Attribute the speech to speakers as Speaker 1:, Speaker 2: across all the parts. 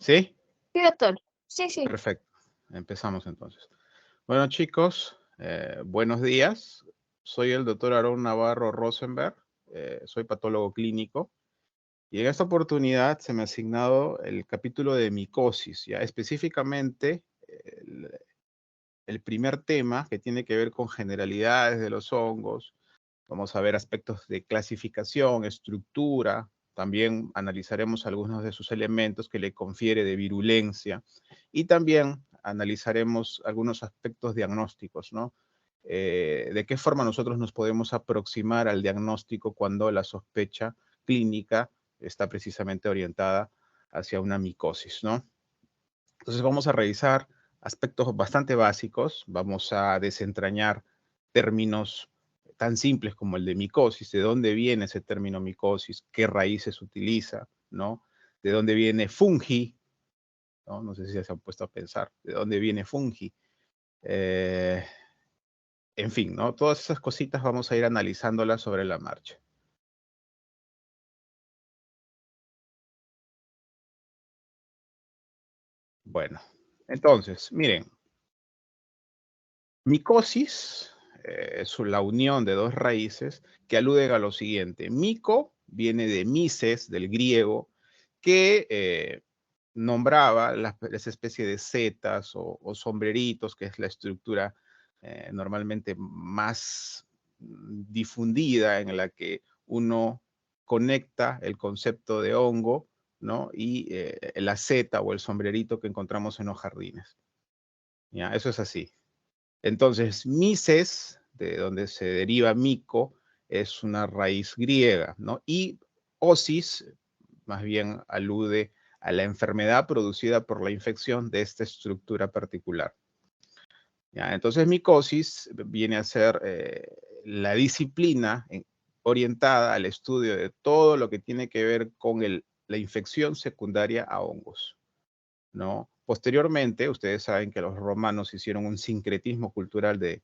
Speaker 1: ¿Sí?
Speaker 2: Sí, doctor. Sí, sí.
Speaker 1: Perfecto. Empezamos entonces. Bueno, chicos, buenos días. Soy el doctor Aarón Navarro Rosenberg. Soy patólogo clínico. Y en esta oportunidad se me ha asignado el capítulo de micosis, ya específicamente el primer tema que tiene que ver con generalidades de los hongos. Vamos a ver aspectos de clasificación, estructura. También analizaremos algunos de sus elementos que le confiere de virulencia. Y también analizaremos algunos aspectos diagnósticos, ¿no? De qué forma nosotros nos podemos aproximar al diagnóstico cuando la sospecha clínica está precisamente orientada hacia una micosis, ¿no? Entonces vamos a revisar aspectos bastante básicos, vamos a desentrañar términos tan simples como el de micosis, de dónde viene ese término micosis, qué raíces utiliza, ¿no? De dónde viene fungi, ¿no? No sé si se han puesto a pensar, de dónde viene fungi. Eh, en fin, ¿no? Todas esas cositas vamos a ir analizándolas sobre la marcha. Bueno, entonces, miren, micosis es la unión de dos raíces que aluden a lo siguiente. Mico viene de mises, del griego, que nombraba las especies de setas o sombreritos, que es la estructura normalmente más difundida en la que uno conecta el concepto de hongo, ¿no? Y la seta o el sombrerito que encontramos en los jardines. ¿Ya? Eso es así. Entonces, mises, de donde se deriva mico, es una raíz griega, ¿no? Y osis, más bien alude a la enfermedad producida por la infección de esta estructura particular. ¿Ya? Entonces, micosis viene a ser la disciplina orientada al estudio de todo lo que tiene que ver con la infección secundaria a hongos, ¿no? Posteriormente, ustedes saben que los romanos hicieron un sincretismo cultural de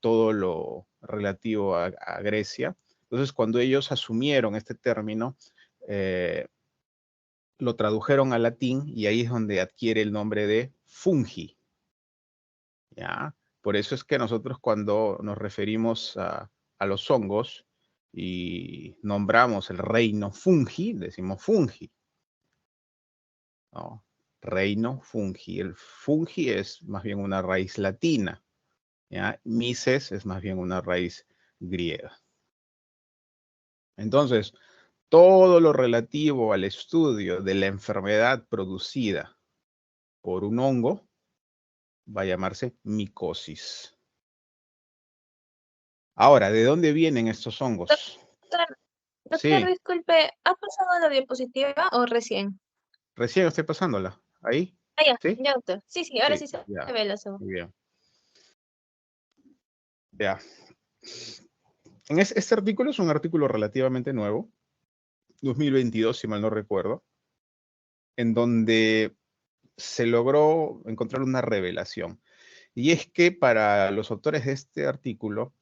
Speaker 1: todo lo relativo a Grecia. Entonces, cuando ellos asumieron este término, eh, lo tradujeron al latín y ahí es donde adquiere el nombre de fungi, ¿ya? Por eso es que nosotros cuando nos referimos a los hongos y nombramos el reino fungi, decimos fungi, ¿no? Reino fungi. El fungi es más bien una raíz latina, ¿ya? Mises es más bien una raíz griega. Entonces, todo lo relativo al estudio de la enfermedad producida por un hongo va a llamarse micosis. Ahora, ¿de dónde vienen estos hongos?
Speaker 2: Doctor, doctor,
Speaker 1: Sí,
Speaker 2: disculpe, ¿ha pasado la diapositiva o recién?
Speaker 1: recién estoy pasándola. ¿Ahí?
Speaker 2: Ah, ya,
Speaker 1: ¿Sí?
Speaker 2: ya, doctor. Sí, sí, ahora
Speaker 1: Sí,
Speaker 2: sí se
Speaker 1: ya.
Speaker 2: ve los ojos.
Speaker 1: Muy bien. Ya. Este artículo es un artículo relativamente nuevo, 2022, si mal no recuerdo, en donde se logró encontrar una revelación. Y es que para los autores de este artículo,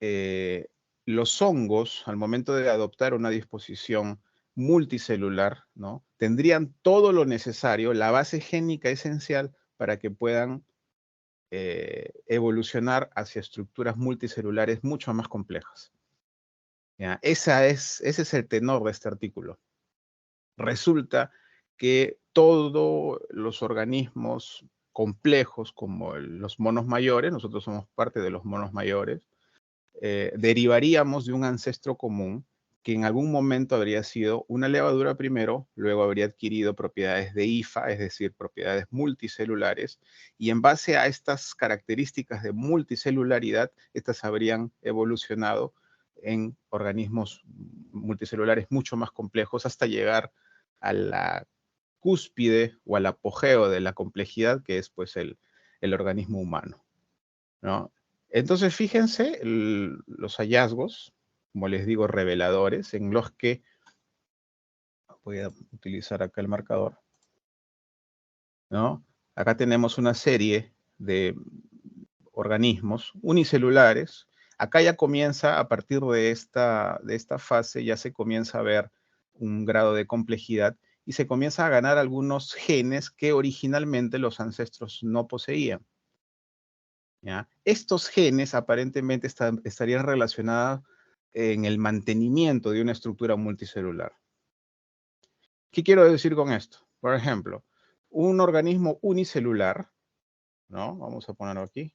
Speaker 1: eh, los hongos, al momento de adoptar una disposición multicelular, ¿no? Tendrían todo lo necesario, la base génica esencial para que puedan evolucionar hacia estructuras multicelulares mucho más complejas. ¿Ya? Ese es el tenor de este artículo. Resulta que todos los organismos complejos, como los monos mayores, nosotros somos parte de los monos mayores, derivaríamos de un ancestro común que en algún momento habría sido una levadura primero, luego habría adquirido propiedades de IFA, es decir, propiedades multicelulares, y en base a estas características de multicelularidad, estas habrían evolucionado en organismos multicelulares mucho más complejos hasta llegar a la cúspide o al apogeo de la complejidad que es pues el organismo humano, ¿no? Entonces, fíjense los hallazgos, como les digo, reveladores, en los que voy a utilizar acá el marcador, ¿no? Acá tenemos una serie de organismos unicelulares. Acá ya comienza, a partir de esta fase, ya se comienza a ver un grado de complejidad y se comienza a ganar algunos genes que originalmente los ancestros no poseían. ¿Ya? Estos genes aparentemente estarían relacionados en el mantenimiento de una estructura multicelular. ¿Qué quiero decir con esto? Por ejemplo, un organismo unicelular, ¿no? Vamos a ponerlo aquí.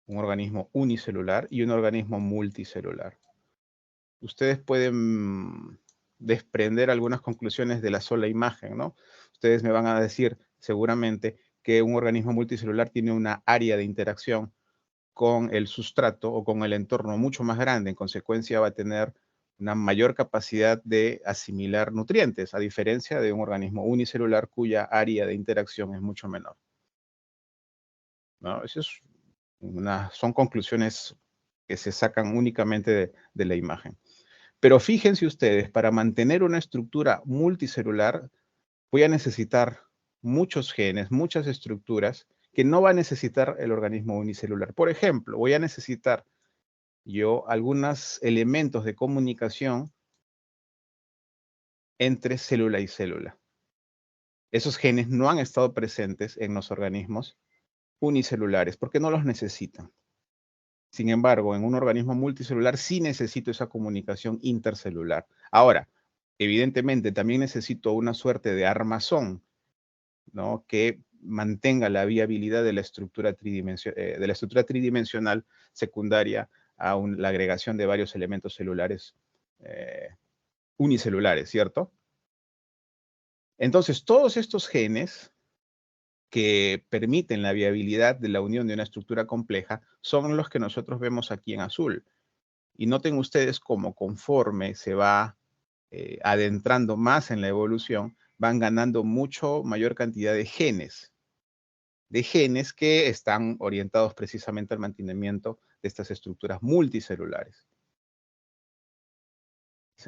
Speaker 1: Un organismo unicelular y un organismo multicelular. Ustedes pueden desprender algunas conclusiones de la sola imagen, ¿no? Ustedes me van a decir seguramente que un organismo multicelular tiene una área de interacción con el sustrato o con el entorno mucho más grande. En consecuencia, va a tener una mayor capacidad de asimilar nutrientes, a diferencia de un organismo unicelular cuya área de interacción es mucho menor, ¿no? Son conclusiones que se sacan únicamente de la imagen. Pero fíjense ustedes, para mantener una estructura multicelular, voy a necesitar muchos genes, muchas estructuras que no va a necesitar el organismo unicelular. Por ejemplo, voy a necesitar yo algunos elementos de comunicación entre célula y célula. Esos genes no han estado presentes en los organismos unicelulares porque no los necesitan. Sin embargo, en un organismo multicelular sí necesito esa comunicación intercelular. Ahora, evidentemente también necesito una suerte de armazón, ¿no? Que mantenga la viabilidad de la estructura tridimensional secundaria a la agregación de varios elementos celulares unicelulares, ¿cierto? Entonces, todos estos genes que permiten la viabilidad de la unión de una estructura compleja son los que nosotros vemos aquí en azul. Y noten ustedes cómo conforme se va adentrando más en la evolución, van ganando mucho mayor cantidad de genes que están orientados precisamente al mantenimiento de estas estructuras multicelulares.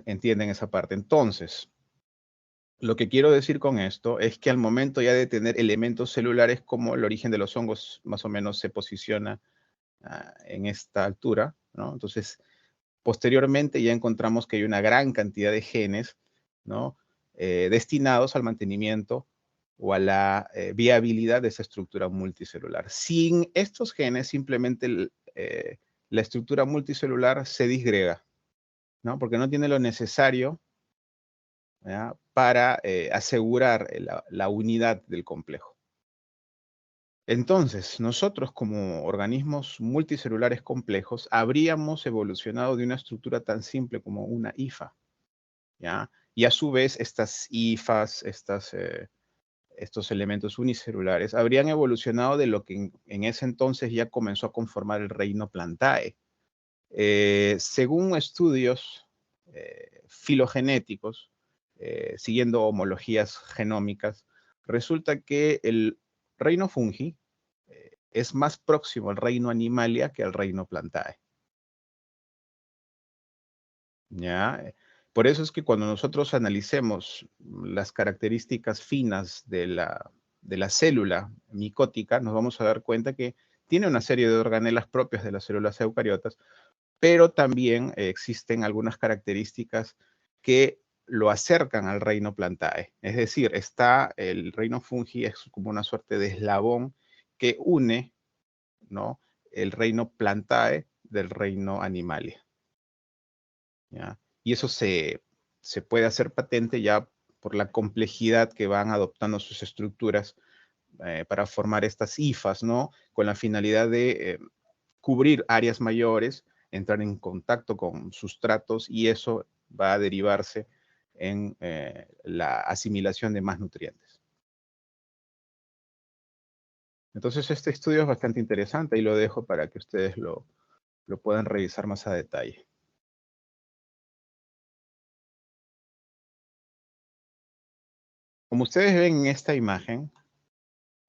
Speaker 1: ¿Entienden esa parte? Entonces, lo que quiero decir con esto es que al momento ya de tener elementos celulares como el origen de los hongos más o menos se posiciona en esta altura, ¿no? Entonces, posteriormente ya encontramos que hay una gran cantidad de genes, ¿no? Destinados al mantenimiento o a la viabilidad de esa estructura multicelular. Sin estos genes, simplemente la estructura multicelular se disgrega, ¿no? Porque no tiene lo necesario, ¿ya? Para asegurar la unidad del complejo. Entonces, nosotros como organismos multicelulares complejos habríamos evolucionado de una estructura tan simple como una hifa, ¿ya? Y a su vez, estas hifas, estos elementos unicelulares, habrían evolucionado de lo que en ese entonces ya comenzó a conformar el reino Plantae. Según estudios filogenéticos, siguiendo homologías genómicas, resulta que el reino fungi es más próximo al reino Animalia que al reino Plantae. ¿Ya? Por eso es que cuando nosotros analicemos las características finas de la célula micótica, nos vamos a dar cuenta que tiene una serie de organelas propias de las células eucariotas, pero también existen algunas características que lo acercan al reino Plantae. Es decir, el reino fungi es como una suerte de eslabón que une, ¿no?, el reino Plantae del reino Animalia, ¿ya? Y eso se puede hacer patente ya por la complejidad que van adoptando sus estructuras para formar estas hifas, ¿no? Con la finalidad de cubrir áreas mayores, entrar en contacto con sustratos y eso va a derivarse en la asimilación de más nutrientes. Entonces, este estudio es bastante interesante y lo dejo para que ustedes lo puedan revisar más a detalle. Como ustedes ven en esta imagen,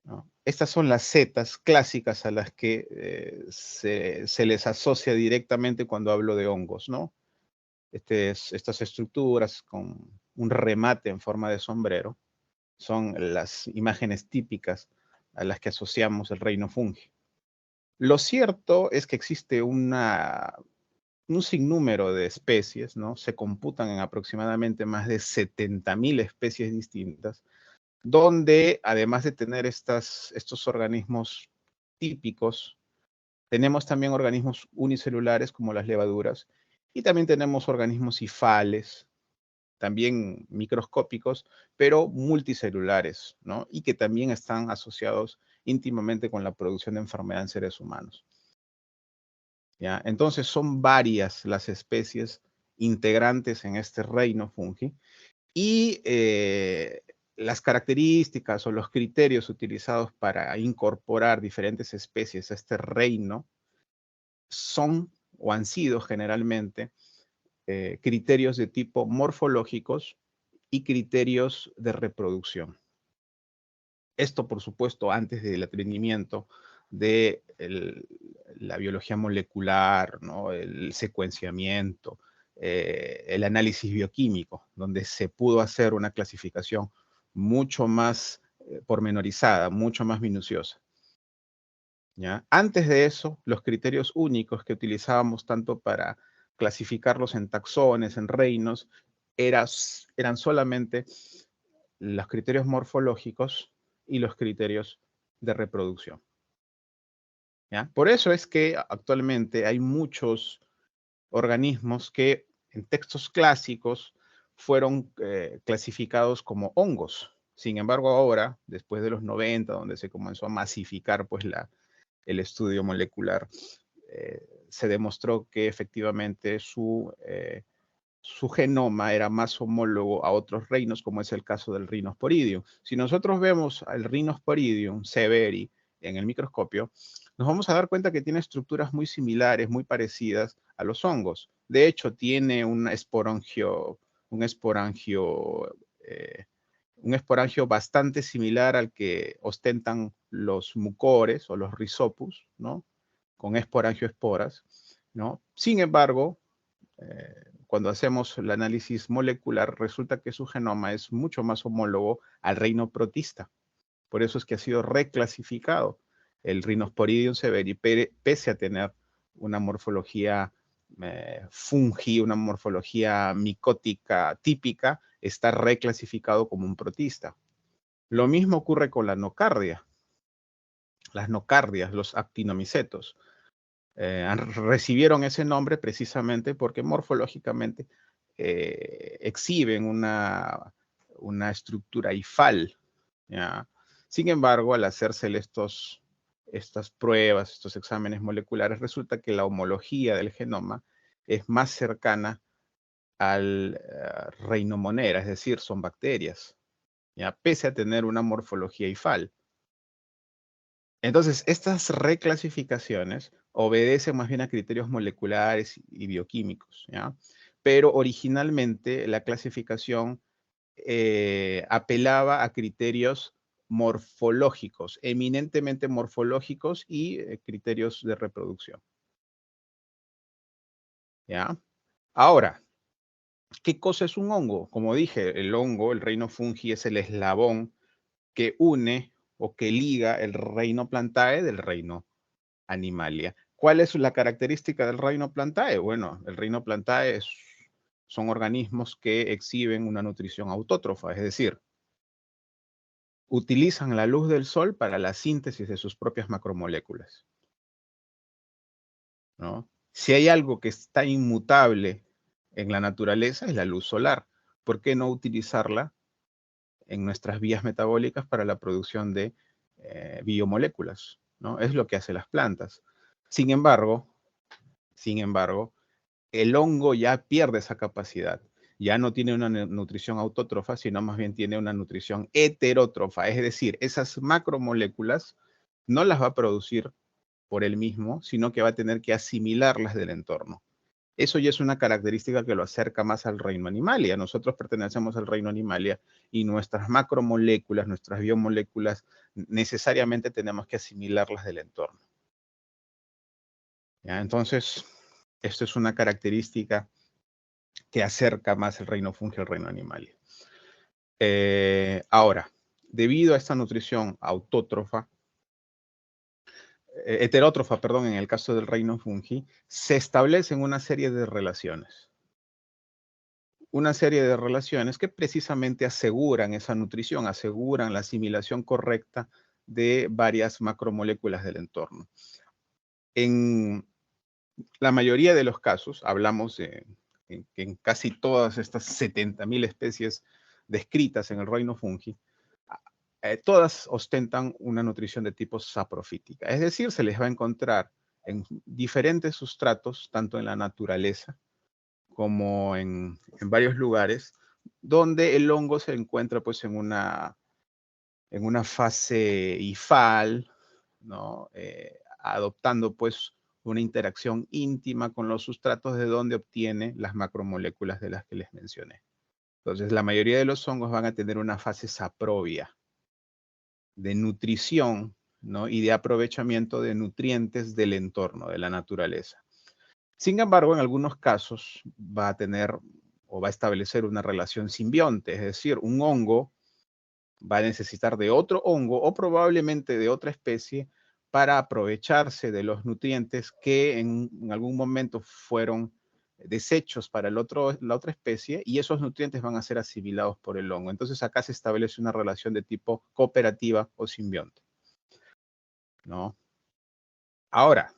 Speaker 1: ¿no?, estas son las setas clásicas a las que se les asocia directamente cuando hablo de hongos, ¿no? Estas estructuras con un remate en forma de sombrero son las imágenes típicas a las que asociamos el reino fungi. Lo cierto es que existe una un sinnúmero de especies, ¿no? Se computan en aproximadamente más de 70.000 especies distintas, donde además de tener estos organismos típicos, tenemos también organismos unicelulares como las levaduras y también tenemos organismos hifales, también microscópicos, pero multicelulares, ¿no? Y que también están asociados íntimamente con la producción de enfermedad en seres humanos. ¿Ya? Entonces son varias las especies integrantes en este reino fungi y las características o los criterios utilizados para incorporar diferentes especies a este reino son o han sido generalmente criterios de tipo morfológicos y criterios de reproducción. Esto, por supuesto, antes del advenimiento de la biología molecular, ¿no? El secuenciamiento, el análisis bioquímico, donde se pudo hacer una clasificación mucho más pormenorizada, mucho más minuciosa. ¿Ya? Antes de eso, los criterios únicos que utilizábamos tanto para clasificarlos en taxones, en reinos, eran solamente los criterios morfológicos y los criterios de reproducción. ¿Ya? Por eso es que actualmente hay muchos organismos que en textos clásicos fueron clasificados como hongos. Sin embargo, ahora, después de los 90, donde se comenzó a masificar pues, el estudio molecular, se demostró que efectivamente su genoma era más homólogo a otros reinos, como es el caso del Rhinosporidium. Si nosotros vemos al Rhinosporidium severi en el microscopio, nos vamos a dar cuenta que tiene estructuras muy similares, muy parecidas a los hongos. De hecho, tiene un esporangio bastante similar al que ostentan los mucores o los rhizopus, ¿no? Con esporangioesporas, ¿no? Sin embargo, cuando hacemos el análisis molecular, resulta que su genoma es mucho más homólogo al reino protista. Por eso es que ha sido reclasificado el Rhinosporidium severi, pese a tener una morfología fungi, una morfología micótica típica, está reclasificado como un protista. Lo mismo ocurre con la nocardia. Las nocardias, los actinomicetos, recibieron ese nombre precisamente porque morfológicamente exhiben una estructura hifal, ¿ya? Sin embargo, al hacerse estas pruebas, estos exámenes moleculares, resulta que la homología del genoma es más cercana al reino monera, es decir, son bacterias, ¿ya? Pese a tener una morfología hifal. Entonces, estas reclasificaciones obedecen más bien a criterios moleculares y bioquímicos, ¿ya? Pero originalmente la clasificación apelaba a criterios morfológicos, eminentemente morfológicos y criterios de reproducción, ¿ya? Ahora, ¿qué cosa es un hongo? Como dije, el hongo, el reino fungi, es el eslabón que une o que liga el reino plantae del reino animalia. ¿Cuál es la característica del reino plantae? Bueno, el reino plantae son organismos que exhiben una nutrición autótrofa, es decir, utilizan la luz del sol para la síntesis de sus propias macromoléculas, ¿no? Si hay algo que está inmutable en la naturaleza es la luz solar. ¿Por qué no utilizarla en nuestras vías metabólicas para la producción de biomoléculas, ¿no? Es lo que hacen las plantas. Sin embargo, el hongo ya pierde esa capacidad. Ya no tiene una nutrición autótrofa, sino más bien tiene una nutrición heterótrofa. Es decir, esas macromoléculas no las va a producir por él mismo, sino que va a tener que asimilarlas del entorno. Eso ya es una característica que lo acerca más al reino animalia. Nosotros pertenecemos al reino animalia y nuestras macromoléculas, nuestras biomoléculas, necesariamente tenemos que asimilarlas del entorno. ¿Ya? Entonces, esto es una característica que acerca más el reino fungi al reino animalia. Ahora, debido a esta nutrición autótrofa, heterótrofa, perdón, en el caso del reino fungi, se establecen una serie de relaciones. Una serie de relaciones que precisamente aseguran esa nutrición, aseguran la asimilación correcta de varias macromoléculas del entorno. En la mayoría de los casos, hablamos en casi todas estas 70.000 especies descritas en el reino fungi, todas ostentan una nutrición de tipo saprofítica. Es decir, se les va a encontrar en diferentes sustratos, tanto en la naturaleza como en varios lugares, donde el hongo se encuentra pues en una fase hifal, ¿no? Adoptando pues una interacción íntima con los sustratos de donde obtiene las macromoléculas de las que les mencioné. Entonces, la mayoría de los hongos van a tener una fase saprobia de nutrición, ¿no? Y de aprovechamiento de nutrientes del entorno, de la naturaleza. Sin embargo, en algunos casos va a tener o va a establecer una relación simbionte, es decir, un hongo va a necesitar de otro hongo o probablemente de otra especie para aprovecharse de los nutrientes que en algún momento fueron desechos para la otra especie, y esos nutrientes van a ser asimilados por el hongo. Entonces acá se establece una relación de tipo cooperativa o simbionte, ¿no? Ahora,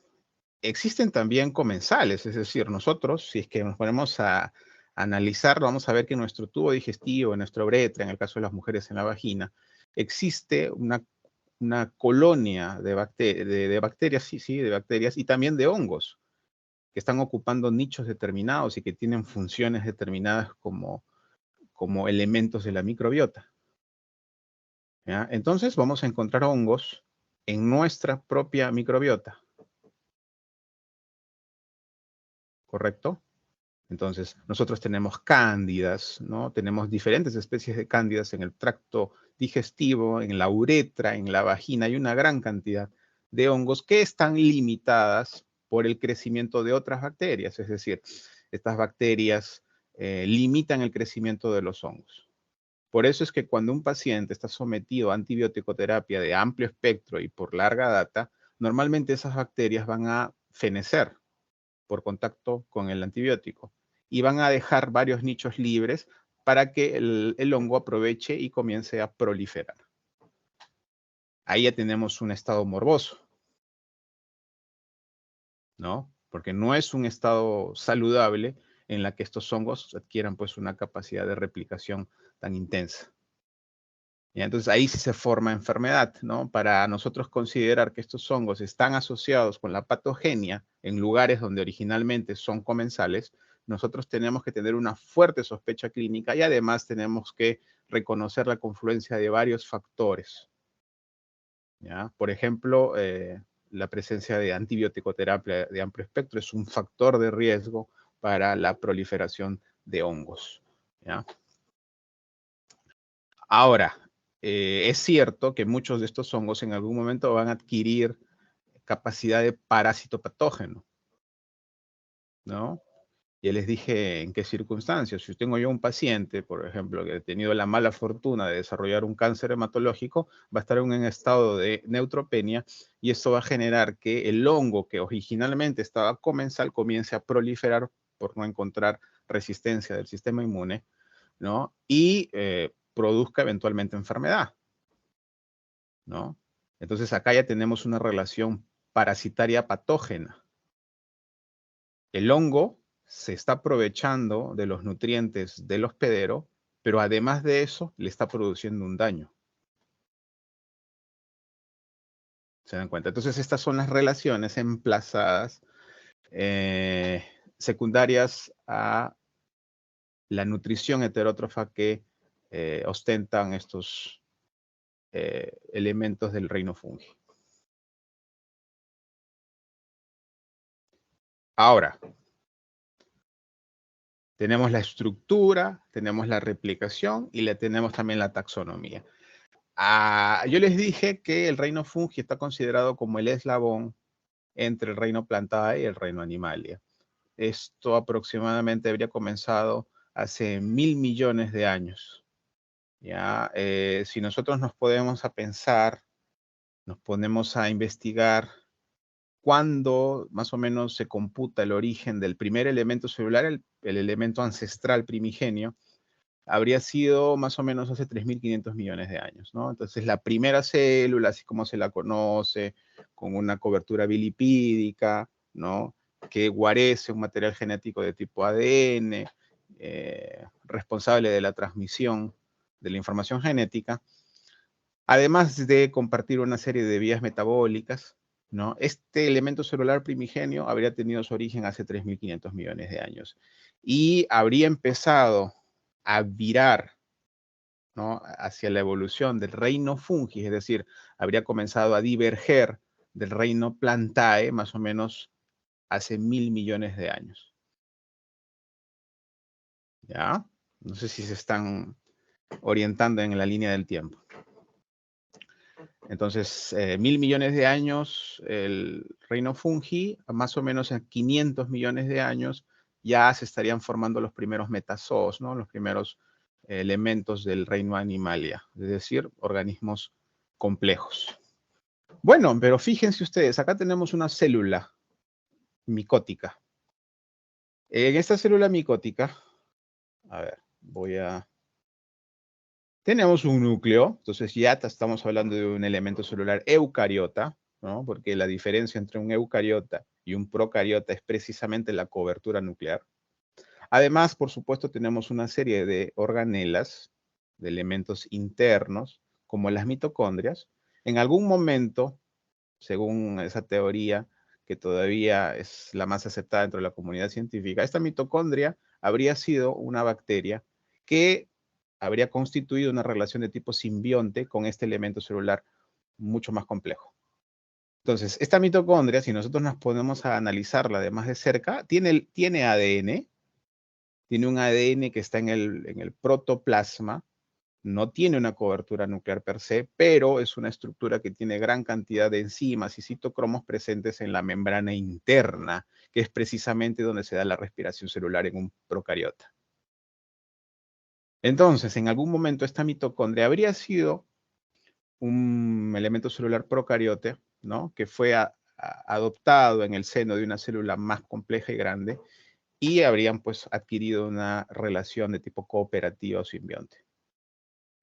Speaker 1: existen también comensales, es decir, nosotros, si es que nos ponemos a analizarlo, vamos a ver que en nuestro tubo digestivo, en nuestra uretra, en el caso de las mujeres en la vagina, existe una colonia de bacterias, sí, de bacterias y también de hongos que están ocupando nichos determinados y que tienen funciones determinadas como elementos de la microbiota, ¿ya? Entonces vamos a encontrar hongos en nuestra propia microbiota, ¿correcto? Entonces, nosotros tenemos cándidas, ¿no? Tenemos diferentes especies de cándidas en el tracto digestivo, en la uretra, en la vagina. Hay una gran cantidad de hongos que están limitadas por el crecimiento de otras bacterias. Es decir, estas bacterias limitan el crecimiento de los hongos. Por eso es que cuando un paciente está sometido a antibiótico-terapia de amplio espectro y por larga data, normalmente esas bacterias van a fenecer por contacto con el antibiótico y van a dejar varios nichos libres para que el hongo aproveche y comience a proliferar. Ahí ya tenemos un estado morboso, ¿no? Porque no es un estado saludable en la que estos hongos adquieran pues una capacidad de replicación tan intensa. Y entonces ahí sí se forma enfermedad, ¿no? Para nosotros considerar que estos hongos están asociados con la patogenia en lugares donde originalmente son comensales, nosotros tenemos que tener una fuerte sospecha clínica y además tenemos que reconocer la confluencia de varios factores, ¿ya? Por ejemplo, la presencia de antibiótico-terapia de amplio espectro es un factor de riesgo para la proliferación de hongos, ¿ya? Ahora, es cierto que muchos de estos hongos en algún momento van a adquirir capacidad de parásito patógeno, ¿no? Ya les dije en qué circunstancias. Si tengo yo un paciente, por ejemplo, que ha tenido la mala fortuna de desarrollar un cáncer hematológico, va a estar en un estado de neutropenia y esto va a generar que el hongo que originalmente estaba comensal comience a proliferar por no encontrar resistencia del sistema inmune, ¿no? Y produzca eventualmente enfermedad, ¿no? Entonces acá ya tenemos una relación parasitaria patógena. El hongo se está aprovechando de los nutrientes del hospedero, pero además de eso le está produciendo un daño. ¿Se dan cuenta? Entonces estas son las relaciones emplazadas secundarias a la nutrición heterótrofa que ostentan estos elementos del reino fungi. Ahora, tenemos la estructura, tenemos la replicación y tenemos también la taxonomía. Yo les dije que el reino fungi está considerado como el eslabón entre el reino Plantae y el reino Animalia. Esto aproximadamente habría comenzado hace 1.000 millones de años. ¿Ya? Si nosotros nos ponemos a pensar, nos ponemos a investigar cuando más o menos se computa el origen del primer elemento celular, el elemento ancestral primigenio, habría sido más o menos hace 3.500 millones de años, ¿no? Entonces, la primera célula, así como se la conoce, con una cobertura bilipídica, ¿no? Que guarece un material genético de tipo ADN, responsable de la transmisión de la información genética, además de compartir una serie de vías metabólicas, ¿no? Este elemento celular primigenio habría tenido su origen hace 3.500 millones de años y habría empezado a virar, ¿no?, hacia la evolución del reino fungi, es decir, habría comenzado a diverger del reino plantae más o menos hace 1.000 millones de años. ¿Ya? No sé si se están orientando en la línea del tiempo. Entonces, 1.000 millones de años, el reino fungi, más o menos en 500 millones de años, ya se estarían formando los primeros metazoos, ¿no? Los primeros elementos del reino Animalia, es decir, organismos complejos. Bueno, pero fíjense ustedes, acá tenemos una célula micótica. En esta célula micótica, a ver, tenemos un núcleo, entonces ya estamos hablando de un elemento celular eucariota, ¿no? Porque la diferencia entre un eucariota y un procariota es precisamente la cobertura nuclear. Además, por supuesto, tenemos una serie de organelas, de elementos internos, como las mitocondrias. En algún momento, según esa teoría, que todavía es la más aceptada dentro de la comunidad científica, esta mitocondria habría sido una bacteria que habría constituido una relación de tipo simbionte con este elemento celular mucho más complejo. Entonces, esta mitocondria, si nosotros nos ponemos a analizarla de más de cerca, tiene ADN, tiene un ADN que está en el protoplasma, no tiene una cobertura nuclear per se, pero es una estructura que tiene gran cantidad de enzimas y citocromos presentes en la membrana interna, que es precisamente donde se da la respiración celular en un procariota. Entonces, en algún momento esta mitocondria habría sido un elemento celular procariote, ¿no? Que fue adoptado en el seno de una célula más compleja y grande y habrían pues adquirido una relación de tipo cooperativa o simbionte.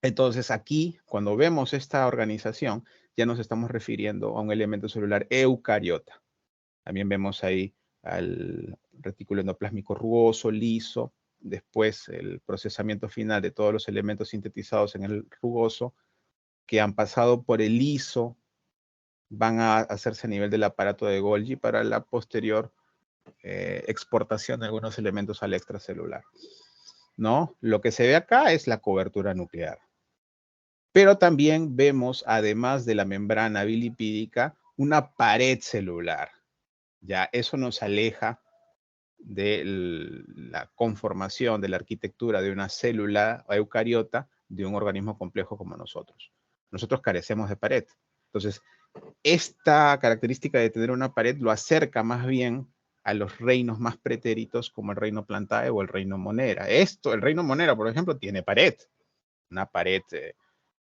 Speaker 1: Entonces aquí, cuando vemos esta organización, ya nos estamos refiriendo a un elemento celular eucariota. También vemos ahí al retículo endoplásmico rugoso, liso, después el procesamiento final de todos los elementos sintetizados en el rugoso, que han pasado por el liso, van a hacerse a nivel del aparato de Golgi para la posterior exportación de algunos elementos al extracelular, ¿no? Lo que se ve acá es la cobertura nuclear. Pero también vemos, además de la membrana bilipídica, una pared celular. Ya, eso nos aleja de la conformación, de la arquitectura de una célula eucariota de un organismo complejo como nosotros. Nosotros carecemos de pared. Entonces, esta característica de tener una pared lo acerca más bien a los reinos más pretéritos como el reino Plantae o el reino Monera. El reino Monera, por ejemplo, tiene pared. Una pared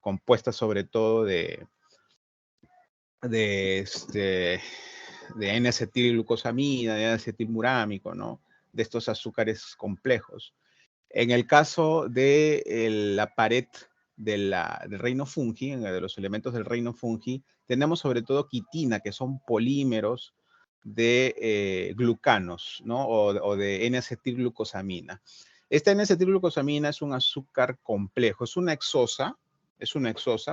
Speaker 1: compuesta sobre todo de N-acetilglucosamina, de N-acetilmurámico, ¿no? De estos azúcares complejos. En el caso de la pared del reino fungi, de los elementos del reino fungi, tenemos sobre todo quitina, que son polímeros de glucanos, ¿no? O de N-acetilglucosamina. Esta N-acetilglucosamina es un azúcar complejo, es una hexosa,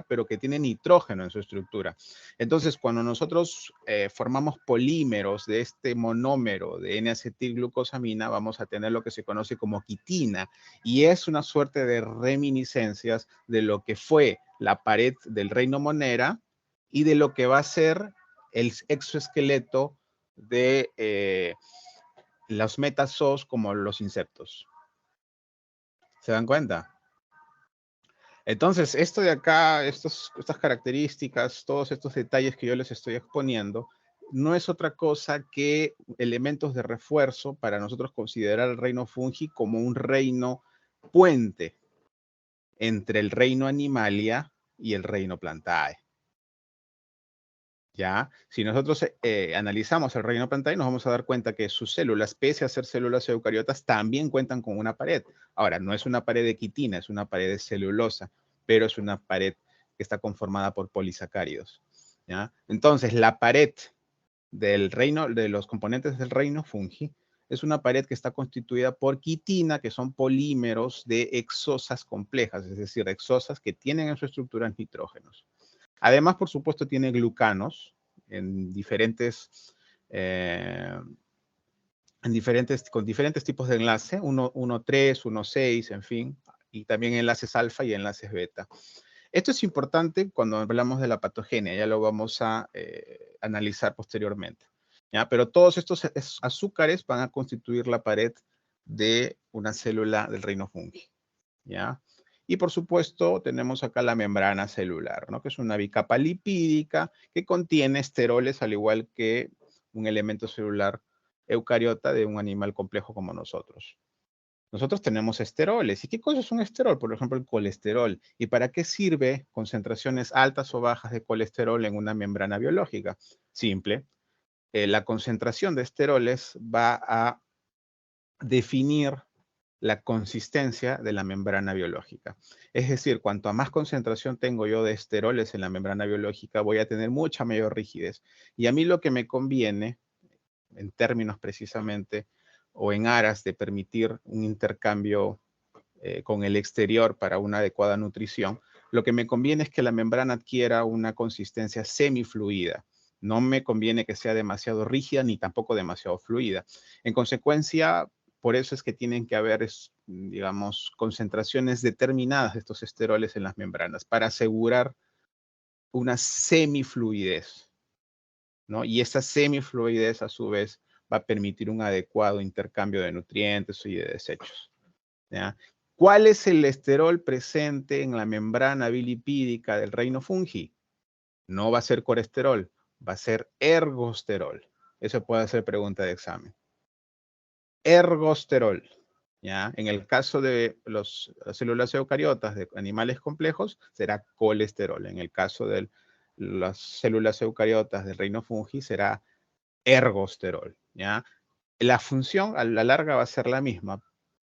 Speaker 1: pero que tiene nitrógeno en su estructura. Entonces, cuando nosotros formamos polímeros de este monómero de N-acetilglucosamina, vamos a tener lo que se conoce como quitina, y es una suerte de reminiscencias de lo que fue la pared del reino Monera y de lo que va a ser el exoesqueleto de los metazoos como los insectos. ¿Se dan cuenta? Entonces, esto de acá, estas características, todos estos detalles que yo les estoy exponiendo, no es otra cosa que elementos de refuerzo para nosotros considerar el reino fungi como un reino puente entre el reino Animalia y el reino Plantae. ¿Ya? Si nosotros analizamos el reino plantae, nos vamos a dar cuenta que sus células, pese a ser células eucariotas, también cuentan con una pared. Ahora, no es una pared de quitina, es una pared de celulosa, pero es una pared que está conformada por polisacáridos. ¿Ya? Entonces, la pared del reino, de los componentes del reino fungi, es una pared que está constituida por quitina, que son polímeros de hexosas complejas, es decir, hexosas que tienen en su estructura nitrógenos. Además, por supuesto, tiene glucanos en diferentes, con diferentes tipos de enlace, 1,3, 1,6, en fin, y también enlaces alfa y enlaces beta. Esto es importante cuando hablamos de la patogenia, ya lo vamos a analizar posteriormente. ¿Ya? Pero todos estos azúcares van a constituir la pared de una célula del reino fungi. ¿Ya? Y por supuesto tenemos acá la membrana celular, ¿no? Que es una bicapa lipídica que contiene esteroles al igual que un elemento celular eucariota de un animal complejo como nosotros. Nosotros tenemos esteroles. ¿Y qué cosa es un esterol? Por ejemplo, el colesterol. ¿Y para qué sirve concentraciones altas o bajas de colesterol en una membrana biológica? Simple. La concentración de esteroles va a definir la consistencia de la membrana biológica. Es decir, cuanto más concentración tengo yo de esteroles en la membrana biológica, voy a tener mucha mayor rigidez. Y a mí lo que me conviene, en términos precisamente, o en aras de permitir un intercambio con el exterior para una adecuada nutrición, lo que me conviene es que la membrana adquiera una consistencia semifluida. No me conviene que sea demasiado rígida ni tampoco demasiado fluida. En consecuencia, por eso es que tienen que haber, digamos, concentraciones determinadas de estos esteroles en las membranas para asegurar una semifluidez, ¿no? Y esa semifluidez, a su vez, va a permitir un adecuado intercambio de nutrientes y de desechos. ¿Ya? ¿Cuál es el esterol presente en la membrana bilipídica del reino fungi? No va a ser colesterol, va a ser ergosterol. Eso puede ser pregunta de examen. Ergosterol. ¿Ya? En el caso de las células eucariotas de animales complejos, será colesterol. En el caso de las células eucariotas del reino fungi, será ergosterol. ¿Ya? La función a la larga va a ser la misma,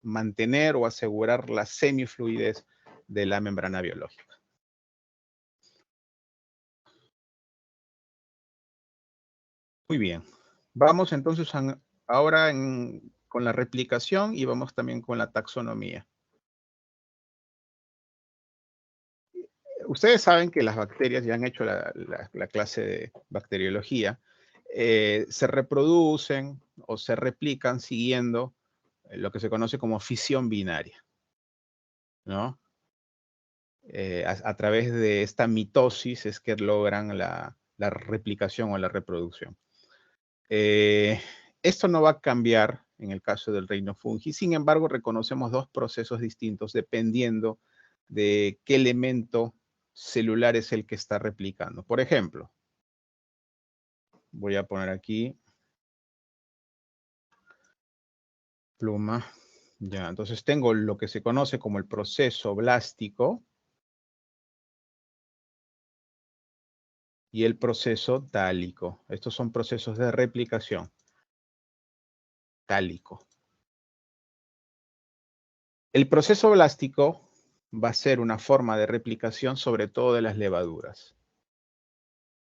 Speaker 1: mantener o asegurar la semifluidez de la membrana biológica. Muy bien. Vamos entonces ahora con la replicación y vamos también con la taxonomía. Ustedes saben que las bacterias, ya han hecho la clase de bacteriología, se reproducen o se replican siguiendo lo que se conoce como fisión binaria, ¿no? A través de esta mitosis es que logran la replicación o la reproducción. Esto no va a cambiar en el caso del reino fungi, sin embargo, reconocemos dos procesos distintos dependiendo de qué elemento celular es el que está replicando. Por ejemplo, voy a poner aquí pluma. Ya, entonces tengo lo que se conoce como el proceso blástico y el proceso tálico. Estos son procesos de replicación. Tálico. El proceso blástico va a ser una forma de replicación sobre todo de las levaduras.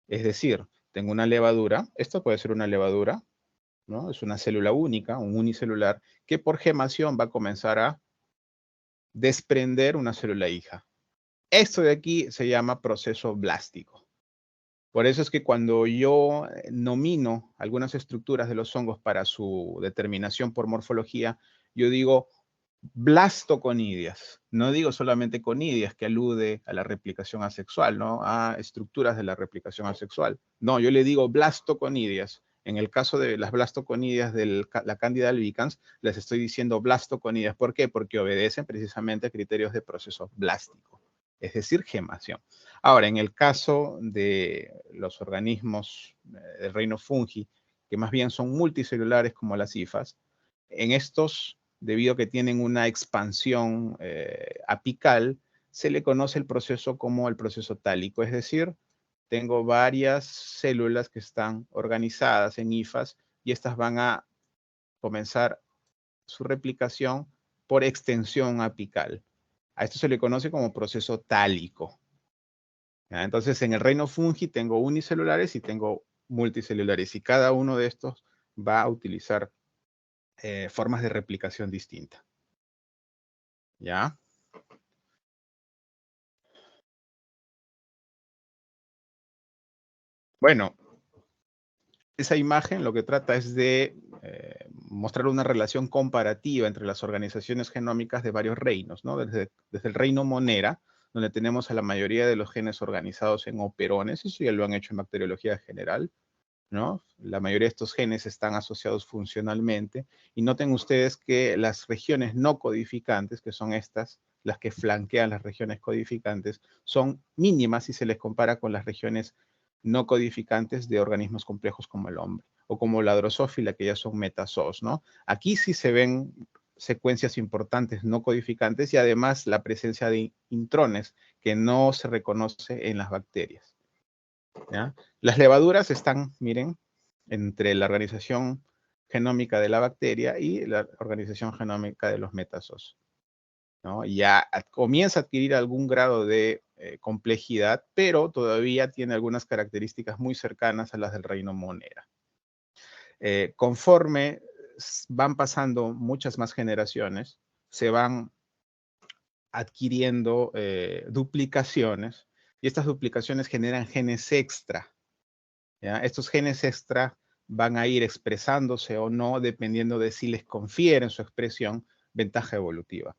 Speaker 1: Es decir, tengo una levadura, esto puede ser una levadura, ¿no? Es una célula única, un unicelular, que por gemación va a comenzar a desprender una célula hija. Esto de aquí se llama proceso blástico. Por eso es que cuando yo nomino algunas estructuras de los hongos para su determinación por morfología, yo digo blastoconidias. No digo solamente conidias, que alude a la replicación asexual, ¿no? A estructuras de la replicación asexual. No, yo le digo blastoconidias. En el caso de las blastoconidias de la Candida albicans, les estoy diciendo blastoconidias. ¿Por qué? Porque obedecen precisamente a criterios de proceso blástico, es decir, gemación. Ahora, en el caso de los organismos del reino fungi, que más bien son multicelulares como las hifas, en estos, debido a que tienen una expansión apical, se le conoce el proceso como el proceso tálico, es decir, tengo varias células que están organizadas en hifas y estas van a comenzar su replicación por extensión apical. A esto se le conoce como proceso tálico. ¿Ya? Entonces, en el reino fungi tengo unicelulares y tengo multicelulares y cada uno de estos va a utilizar formas de replicación distintas. ¿Ya? Bueno, esa imagen lo que trata es de mostrar una relación comparativa entre las organizaciones genómicas de varios reinos, ¿no? Desde el reino Monera, donde tenemos a la mayoría de los genes organizados en operones, eso ya lo han hecho en bacteriología general, ¿no? La mayoría de estos genes están asociados funcionalmente, y noten ustedes que las regiones no codificantes, que son estas, las que flanquean las regiones codificantes, son mínimas si se les compara con las regiones no codificantes de organismos complejos como el hombre, o como la drosófila, que ya son metazoos, ¿no? Aquí sí se ven secuencias importantes no codificantes y además la presencia de intrones que no se reconoce en las bacterias. ¿Ya? Las levaduras están, miren, entre la organización genómica de la bacteria y la organización genómica de los metazoos, ¿no? Ya comienza a adquirir algún grado de complejidad, pero todavía tiene algunas características muy cercanas a las del reino Monera. Conforme van pasando muchas más generaciones, se van adquiriendo duplicaciones, y estas duplicaciones generan genes extra. ¿Ya? Estos genes extra van a ir expresándose o no dependiendo de si les confieren su expresión ventaja evolutiva.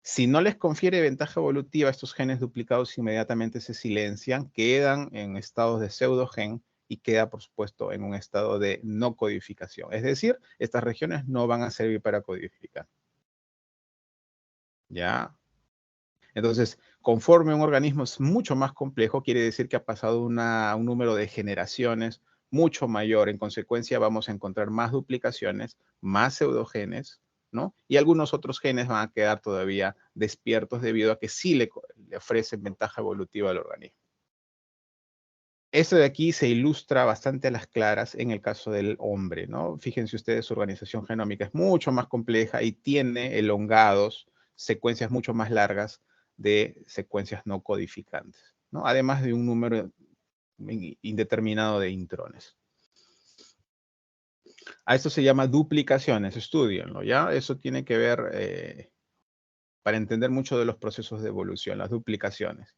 Speaker 1: Si no les confiere ventaja evolutiva, estos genes duplicados inmediatamente se silencian, quedan en estados de pseudogen y queda, por supuesto, en un estado de no codificación. Es decir, estas regiones no van a servir para codificar. ¿Ya? Entonces, conforme un organismo es mucho más complejo, quiere decir que ha pasado un número de generaciones mucho mayor. En consecuencia, vamos a encontrar más duplicaciones, más pseudogenes, ¿no? Y algunos otros genes van a quedar todavía despiertos debido a que sí le ofrecen ventaja evolutiva al organismo. Esto de aquí se ilustra bastante a las claras en el caso del hombre, ¿no? Fíjense ustedes, su organización genómica es mucho más compleja y tiene elongados, secuencias mucho más largas de secuencias no codificantes, ¿no? Además de un número indeterminado de intrones. A esto se llama duplicaciones, estudienlo, ¿ya? Eso tiene que ver, para entender mucho de los procesos de evolución, las duplicaciones.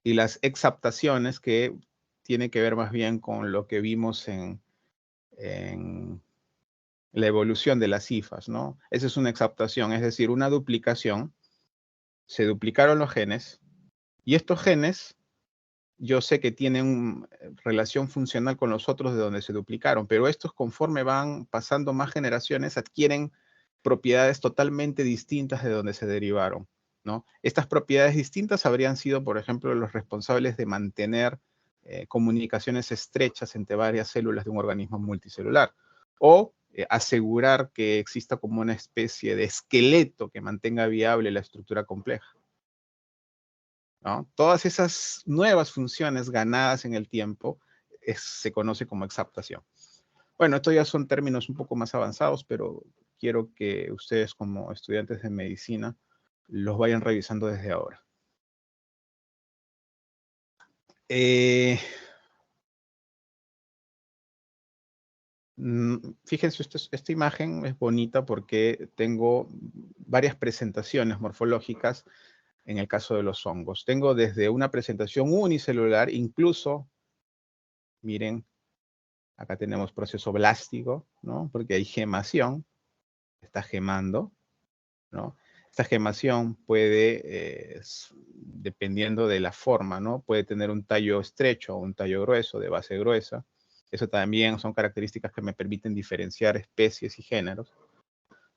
Speaker 1: Y las exaptaciones, que tiene que ver más bien con lo que vimos en la evolución de las hifas, ¿no? Esa es una exaptación, es decir, una duplicación. Se duplicaron los genes y estos genes yo sé que tienen relación funcional con los otros de donde se duplicaron, pero estos, conforme van pasando más generaciones, adquieren propiedades totalmente distintas de donde se derivaron, ¿no? Estas propiedades distintas habrían sido, por ejemplo, los responsables de mantener comunicaciones estrechas entre varias células de un organismo multicelular, o asegurar que exista como una especie de esqueleto que mantenga viable la estructura compleja, ¿no? Todas esas nuevas funciones ganadas en el tiempo se conoce como exaptación. Bueno, estos ya son términos un poco más avanzados, pero quiero que ustedes, como estudiantes de medicina, los vayan revisando desde ahora. Fíjense, esta imagen es bonita porque tengo varias presentaciones morfológicas en el caso de los hongos. Tengo desde una presentación unicelular, incluso, miren, acá tenemos proceso blástico, ¿no? Porque hay gemación, está gemando, ¿no? Esta gemación puede, dependiendo de la forma, ¿no? Puede tener un tallo estrecho o un tallo grueso, de base gruesa. Eso también son características que me permiten diferenciar especies y géneros,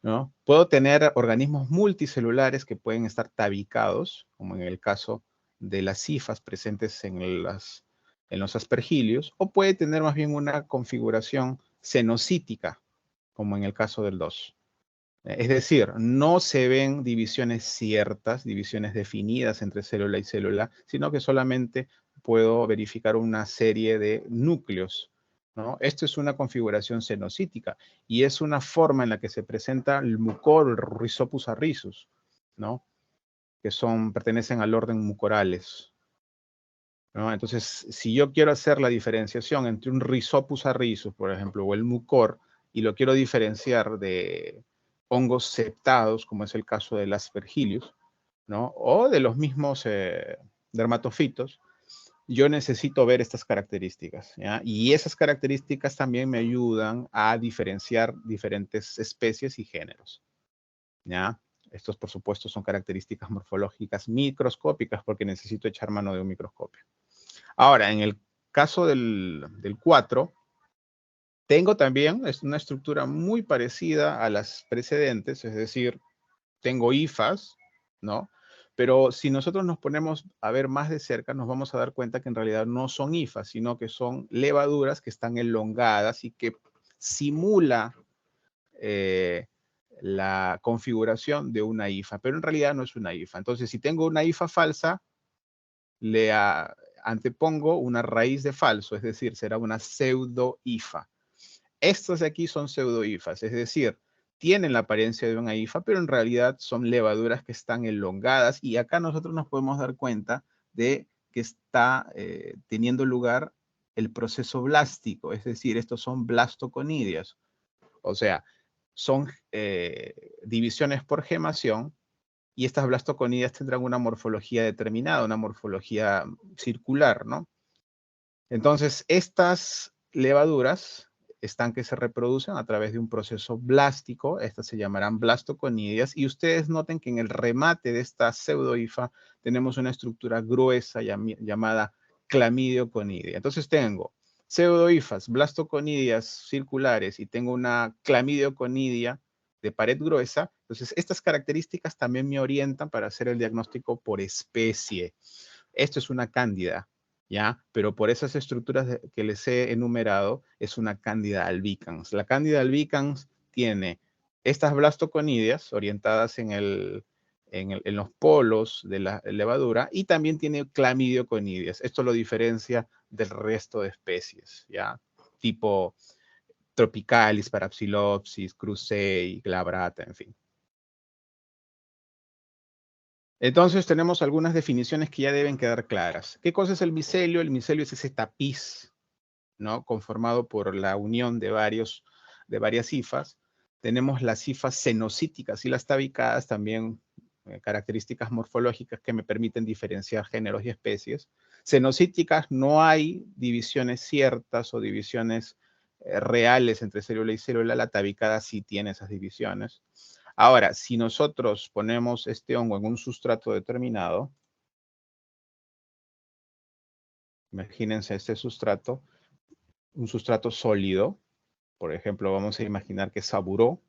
Speaker 1: ¿no? Puedo tener organismos multicelulares que pueden estar tabicados, como en el caso de las hifas presentes en los aspergilios, o puede tener más bien una configuración cenocítica, como en el caso del 2. Es decir, no se ven divisiones ciertas, divisiones definidas entre célula y célula, sino que solamente puedo verificar una serie de núcleos, ¿no? Esto es una configuración cenocítica y es una forma en la que se presenta el mucor, el Rhizopus arrizus, ¿no? Que pertenecen al orden mucorales, ¿no? Entonces, si yo quiero hacer la diferenciación entre un Rhizopus arrizus, por ejemplo, o el mucor, y lo quiero diferenciar de hongos septados, como es el caso del Aspergillus, ¿no? O de los mismos dermatofitos, yo necesito ver estas características, ¿ya? Y esas características también me ayudan a diferenciar diferentes especies y géneros, ¿ya? Estos, por supuesto, son características morfológicas microscópicas porque necesito echar mano de un microscopio. Ahora, en el caso del 4, tengo también una estructura muy parecida a las precedentes, es decir, tengo hifas, ¿no? Pero si nosotros nos ponemos a ver más de cerca, nos vamos a dar cuenta que en realidad no son hifas, sino que son levaduras que están elongadas y que simula la configuración de una hifa, pero en realidad no es una hifa. Entonces, si tengo una hifa falsa, le antepongo una raíz de falso, es decir, será una pseudo-hifa. Estos de aquí son pseudo-hifas, es decir, tienen la apariencia de una hifa, pero en realidad son levaduras que están elongadas y acá nosotros nos podemos dar cuenta de que está teniendo lugar el proceso blástico, es decir, estos son blastoconidias, o sea, son divisiones por gemación y estas blastoconidias tendrán una morfología determinada, una morfología circular, ¿no? Entonces, estas levaduras están que se reproducen a través de un proceso blástico, estas se llamarán blastoconidias, y ustedes noten que en el remate de esta pseudohifa tenemos una estructura gruesa llamada clamidioconidia. Entonces tengo pseudohifas, blastoconidias circulares y tengo una clamidioconidia de pared gruesa. Entonces estas características también me orientan para hacer el diagnóstico por especie. Esto es una cándida, ¿ya? Pero por esas estructuras que les he enumerado, es una cándida albicans. La cándida albicans tiene estas blastoconidias orientadas en los polos de la levadura y también tiene clamidioconidias. Esto lo diferencia del resto de especies, ¿ya? Tipo Tropicalis, Parapsilopsis, Crucei, glabrata, en fin. Entonces tenemos algunas definiciones que ya deben quedar claras. ¿Qué cosa es el micelio? El micelio es ese tapiz, ¿no? Conformado por la unión de varias hifas. Tenemos las hifas cenocíticas y las tabicadas, también características morfológicas que me permiten diferenciar géneros y especies. Cenocíticas no hay divisiones ciertas o divisiones reales entre célula y célula. La tabicada sí tiene esas divisiones. Ahora, si nosotros ponemos este hongo en un sustrato determinado, imagínense este sustrato, un sustrato sólido, por ejemplo, vamos a imaginar que es saburó,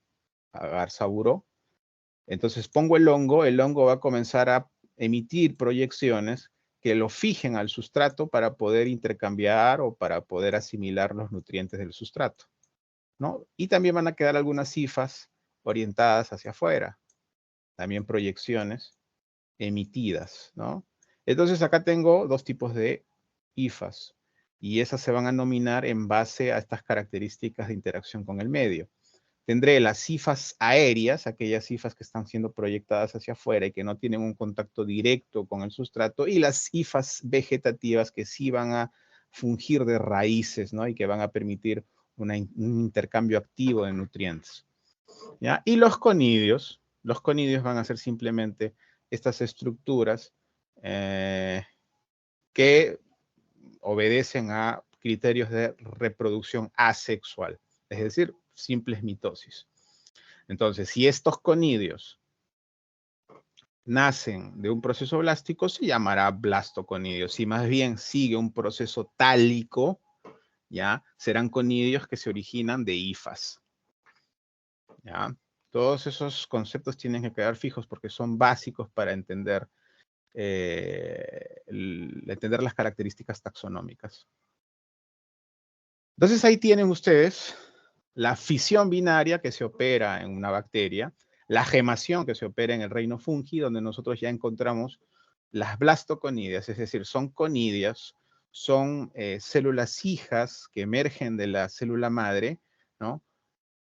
Speaker 1: agar saburó. Entonces pongo el hongo va a comenzar a emitir proyecciones que lo fijen al sustrato para poder intercambiar o para poder asimilar los nutrientes del sustrato, ¿no? Y también van a quedar algunas hifas orientadas hacia afuera, también proyecciones emitidas, ¿no? Entonces acá tengo dos tipos de hifas y esas se van a nominar en base a estas características de interacción con el medio. Tendré las hifas aéreas, aquellas hifas que están siendo proyectadas hacia afuera y que no tienen un contacto directo con el sustrato, y las hifas vegetativas que sí van a fungir de raíces, ¿no? Y que van a permitir un intercambio activo de nutrientes, ¿ya? Y los conidios van a ser simplemente estas estructuras que obedecen a criterios de reproducción asexual, es decir, simples mitosis. Entonces, si estos conidios nacen de un proceso blástico, se llamará blastoconidio. Si más bien sigue un proceso tálico, ¿ya? Serán conidios que se originan de hifas, ¿ya? Todos esos conceptos tienen que quedar fijos porque son básicos para entender las características taxonómicas. Entonces ahí tienen ustedes la fisión binaria que se opera en una bacteria, la gemación que se opera en el reino fungi, donde nosotros ya encontramos las blastoconidias, es decir, son conidias son células hijas que emergen de la célula madre, ¿no?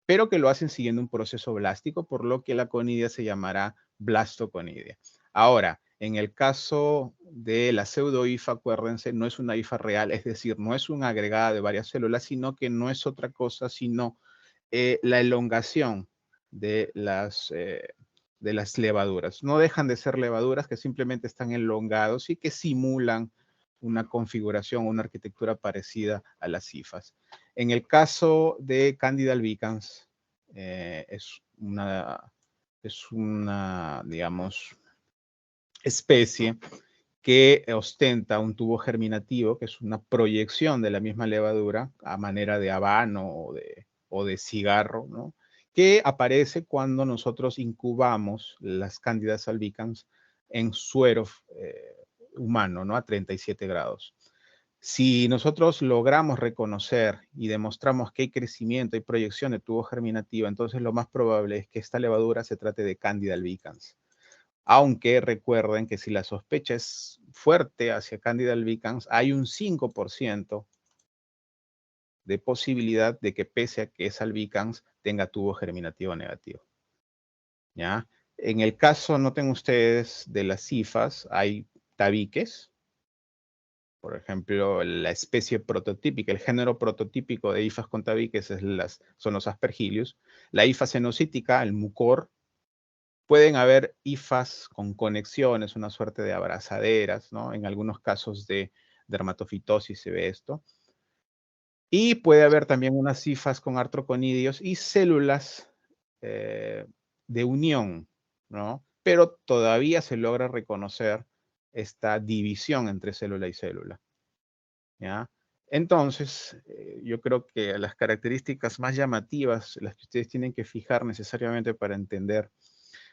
Speaker 1: Pero que lo hacen siguiendo un proceso blástico, por lo que la conidia se llamará blastoconidia. Ahora, en el caso de la pseudohifa, acuérdense, no es una hifa real, es decir, no es una agregada de varias células, sino que no es otra cosa, sino la elongación de las levaduras. No dejan de ser levaduras que simplemente están elongados y que simulan una configuración, una arquitectura parecida a las hifas. En el caso de Candida albicans, es una, digamos, especie que ostenta un tubo germinativo, que es una proyección de la misma levadura a manera de habano o de cigarro, ¿no? Que aparece cuando nosotros incubamos las Cándidas albicans en suero humano, ¿no? A 37 grados. Si nosotros logramos reconocer y demostramos que hay crecimiento y proyección de tubo germinativo, entonces lo más probable es que esta levadura se trate de Candida albicans. Aunque recuerden que si la sospecha es fuerte hacia Candida albicans, hay un 5% de posibilidad de que pese a que es albicans, tenga tubo germinativo negativo. ¿Ya? En el caso, noten ustedes, de las hifas, hay tabiques. Por ejemplo, la especie prototípica, el género prototípico de hifas con tabiques son los Aspergillus. La hifa cenocítica, el mucor. Pueden haber hifas con conexiones, una suerte de abrazaderas, ¿no? En algunos casos de dermatofitosis se ve esto. Y puede haber también unas hifas con artroconidios y células de unión, ¿no? Pero todavía se logra reconocer esta división entre célula y célula, ¿ya? Entonces, yo creo que las características más llamativas, las que ustedes tienen que fijar necesariamente para entender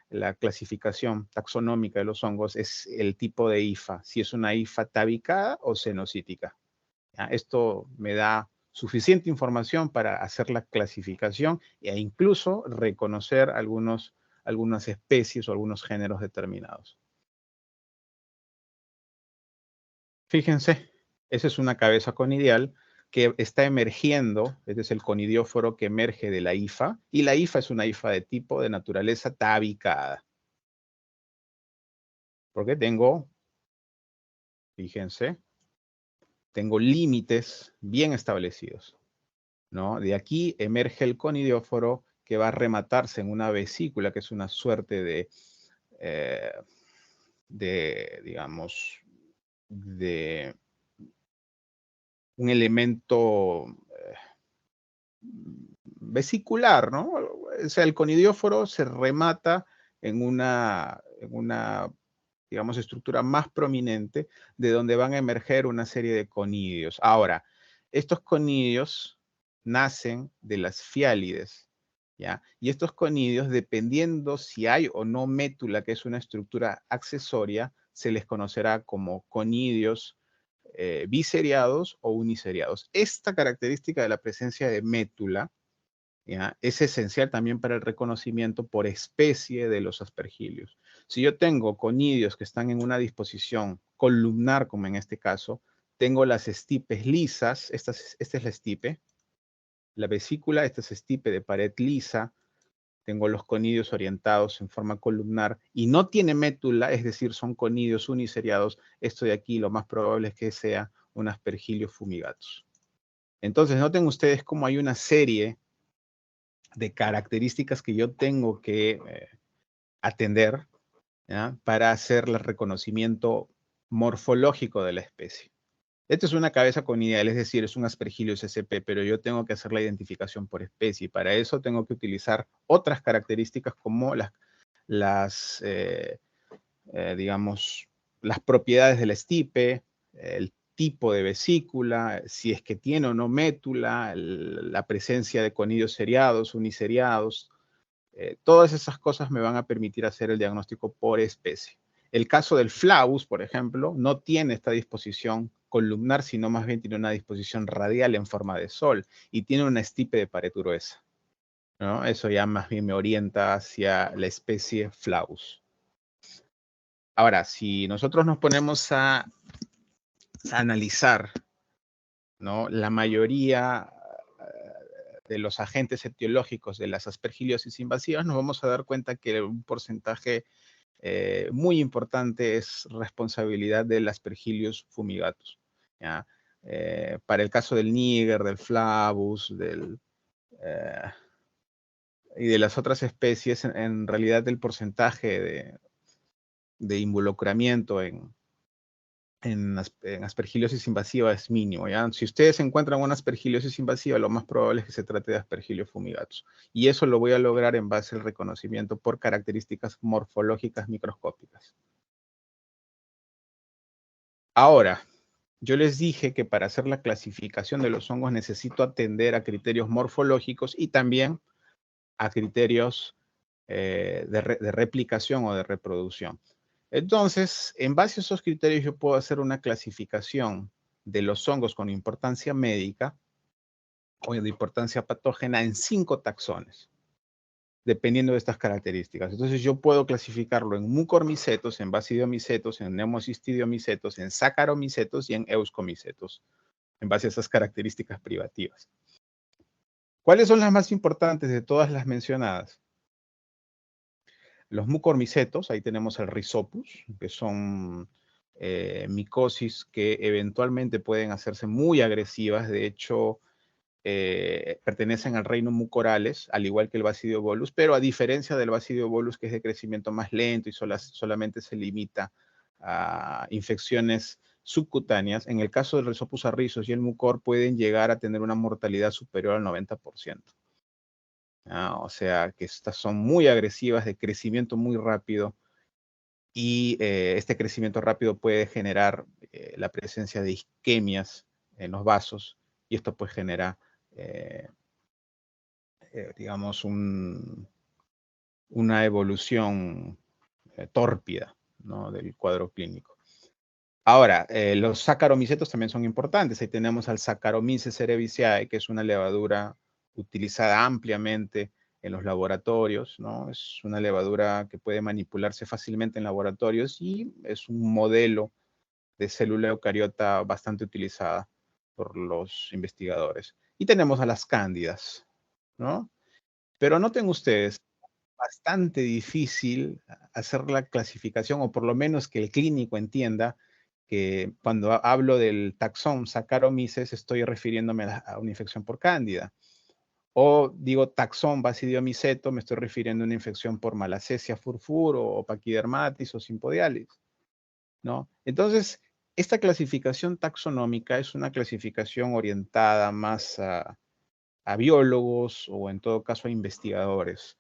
Speaker 1: la clasificación taxonómica de los hongos, es el tipo de hifa, si es una hifa tabicada o cenocítica. ¿Ya? Esto me da suficiente información para hacer la clasificación e incluso reconocer algunas especies o algunos géneros determinados. Fíjense, esa es una cabeza conidial que está emergiendo, este es el conidióforo que emerge de la hifa, y la hifa es una hifa de tipo de naturaleza tabicada. Porque tengo, fíjense, tengo límites bien establecidos, ¿no? De aquí emerge el conidióforo que va a rematarse en una vesícula, que es una suerte digamos, de un elemento vesicular, ¿no? O sea, el conidióforo se remata en una, digamos, estructura más prominente de donde van a emerger una serie de conidios. Ahora, estos conidios nacen de las fiálides, ¿ya? Y estos conidios, dependiendo si hay o no métula, que es una estructura accesoria, se les conocerá como conidios biseriados o uniseriados. Esta característica de la presencia de métula, ¿ya? Es esencial también para el reconocimiento por especie de los aspergillos. Si yo tengo conidios que están en una disposición columnar, como en este caso, tengo las estipes lisas, esta es la estipe, la vesícula, esta es estipe de pared lisa, tengo los conidios orientados en forma columnar y no tiene métula, es decir, son conidios uniseriados, esto de aquí lo más probable es que sea un Aspergillus fumigatus. Entonces, noten ustedes cómo hay una serie de características que yo tengo que atender, ¿ya? Para hacer el reconocimiento morfológico de la especie. Esta es una cabeza conidial, es decir, es un Aspergillus sp, pero yo tengo que hacer la identificación por especie y para eso tengo que utilizar otras características como digamos, las propiedades del estipe, el tipo de vesícula, si es que tiene o no métula, la presencia de conidios seriados, uniseriados. Todas esas cosas me van a permitir hacer el diagnóstico por especie. El caso del Flavus, por ejemplo, no tiene esta disposición columnar, sino más bien tiene una disposición radial en forma de sol y tiene una estipe de pared gruesa, ¿no? Eso ya más bien me orienta hacia la especie Flavus. Ahora, si nosotros nos ponemos a analizar ¿no? La mayoría de los agentes etiológicos de las aspergiliosis invasivas, nos vamos a dar cuenta que un porcentaje muy importante es responsabilidad del Aspergillus fumigatus, ¿ya? Para el caso del Niger, del Flavus, y de las otras especies, en realidad el porcentaje de involucramiento en aspergillosis invasiva es mínimo, ¿ya? Si ustedes encuentran una aspergillosis invasiva, lo más probable es que se trate de Aspergillus fumigatus. Y eso lo voy a lograr en base al reconocimiento por características morfológicas microscópicas. Ahora, yo les dije que para hacer la clasificación de los hongos necesito atender a criterios morfológicos y también a criterios de replicación o de reproducción. Entonces, en base a esos criterios, yo puedo hacer una clasificación de los hongos con importancia médica o de importancia patógena en 5 taxones, dependiendo de estas características. Entonces, yo puedo clasificarlo en mucormicetos, en basidiomycetos, en neumocistidiomicetos, en saccharomycetos y en euskomicetos, en base a esas características privativas. ¿Cuáles son las más importantes de todas las mencionadas? Los mucormicetos, ahí tenemos el Rhizopus, que son micosis que eventualmente pueden hacerse muy agresivas. De hecho, pertenecen al reino mucorales, al igual que el Basidio bolus, pero a diferencia del Basidio bolus, que es de crecimiento más lento y solamente se limita a infecciones subcutáneas, en el caso del Rhizopus arrisos y el mucor pueden llegar a tener una mortalidad superior al 90%. O sea, que estas son muy agresivas, de crecimiento muy rápido, y este crecimiento rápido puede generar la presencia de isquemias en los vasos, y esto pues genera, digamos, una evolución tórpida, ¿no?, del cuadro clínico. Ahora, los saccharomycetos también son importantes. Ahí tenemos al Saccharomyces cerevisiae, que es una levadura utilizada ampliamente en los laboratorios, ¿no? Es una levadura que puede manipularse fácilmente en laboratorios y es un modelo de célula eucariota bastante utilizada por los investigadores. Y tenemos a las cándidas, ¿no? Pero noten ustedes, bastante difícil hacer la clasificación, o por lo menos que el clínico entienda que cuando hablo del taxón Saccharomyces estoy refiriéndome a una infección por cándida. O digo taxón Basidiomyceto, me estoy refiriendo a una infección por Malassezia furfur o paquidermatis o simpodialis, ¿no? Entonces, esta clasificación taxonómica es una clasificación orientada más a biólogos o en todo caso a investigadores,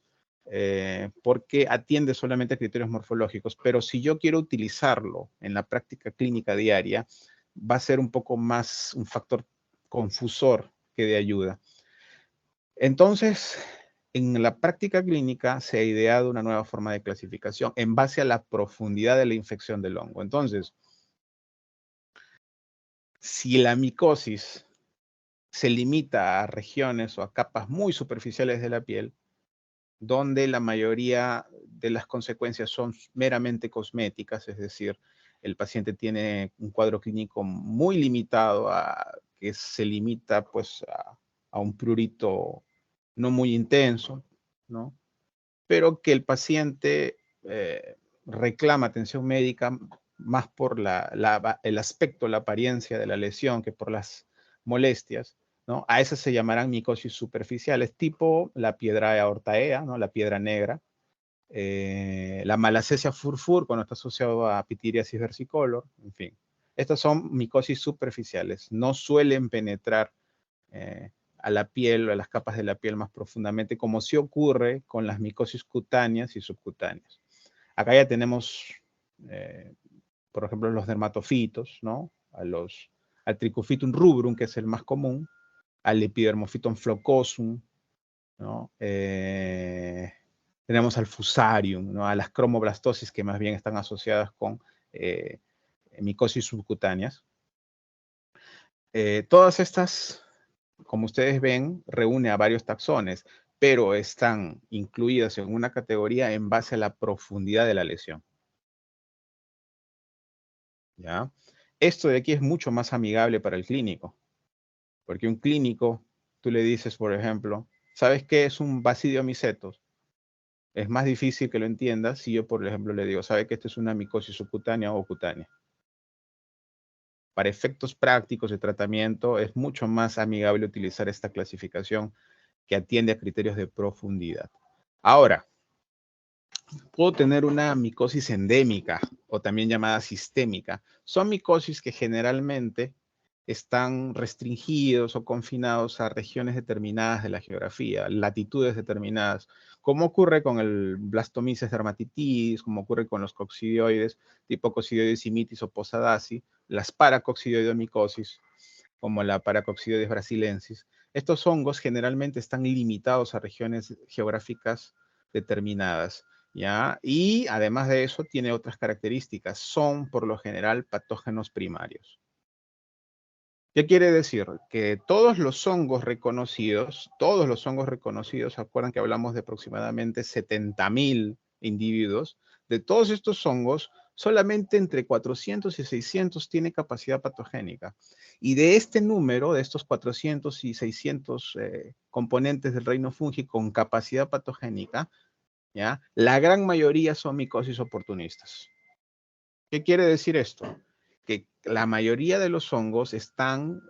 Speaker 1: porque atiende solamente a criterios morfológicos, pero si yo quiero utilizarlo en la práctica clínica diaria, va a ser un poco más un factor confusor que de ayuda. Entonces, en la práctica clínica se ha ideado una nueva forma de clasificación en base a la profundidad de la infección del hongo. Entonces, si la micosis se limita a regiones o a capas muy superficiales de la piel, donde la mayoría de las consecuencias son meramente cosméticas, es decir, el paciente tiene un cuadro clínico muy limitado, que se limita pues a un prurito no muy intenso, ¿no? Pero que el paciente reclama atención médica más por el aspecto, la apariencia de la lesión que por las molestias, ¿no? A esas se llamarán micosis superficiales, tipo la piedra aortaea, ¿no?, la piedra negra, la Malassezia furfur, cuando está asociado a Pityriasis versicolor, en fin. Estas son micosis superficiales, no suelen penetrar a la piel o a las capas de la piel más profundamente, como sí ocurre con las micosis cutáneas y subcutáneas. Acá ya tenemos, por ejemplo, los dermatofitos, ¿no? Al Trichophytum rubrum, que es el más común, al Epidermophyton flocosum, ¿no? Tenemos al Fusarium, ¿no?, a las cromoblastosis, que más bien están asociadas con micosis subcutáneas. Todas estas, como ustedes ven, reúne a varios taxones, pero están incluidas en una categoría en base a la profundidad de la lesión. ¿Ya? Esto de aquí es mucho más amigable para el clínico, Porque un clínico, tú le dices, por ejemplo, ¿sabes qué es un basidiomycetos? Es más difícil que lo entiendas si yo, por ejemplo, le digo, ¿sabe que esto es una micosis subcutánea o cutánea? Para efectos prácticos de tratamiento es mucho más amigable utilizar esta clasificación que atiende a criterios de profundidad. Ahora, puedo tener una micosis endémica o también llamada sistémica. Son micosis que generalmente están restringidos o confinados a regiones determinadas de la geografía, latitudes determinadas, como ocurre con el Blastomyces dermatitis, como ocurre con los coccidioides, tipo coccidioides imitis o posadacea, las paracoccidioidomicosis, como la Paracoccidioides brasilensis. Estos hongos generalmente están limitados a regiones geográficas determinadas, ¿ya? Y además de eso, tiene otras características. Son, por lo general, patógenos primarios. ¿Qué quiere decir? Que todos los hongos reconocidos, ¿se acuerdan que hablamos de aproximadamente 70.000 individuos? De todos estos hongos, solamente entre 400 y 600 tiene capacidad patogénica. Y de este número, de estos 400 y 600 componentes del reino fungi con capacidad patogénica, ¿ya? La gran mayoría son micosis oportunistas. ¿Qué quiere decir esto? Que la mayoría de los hongos están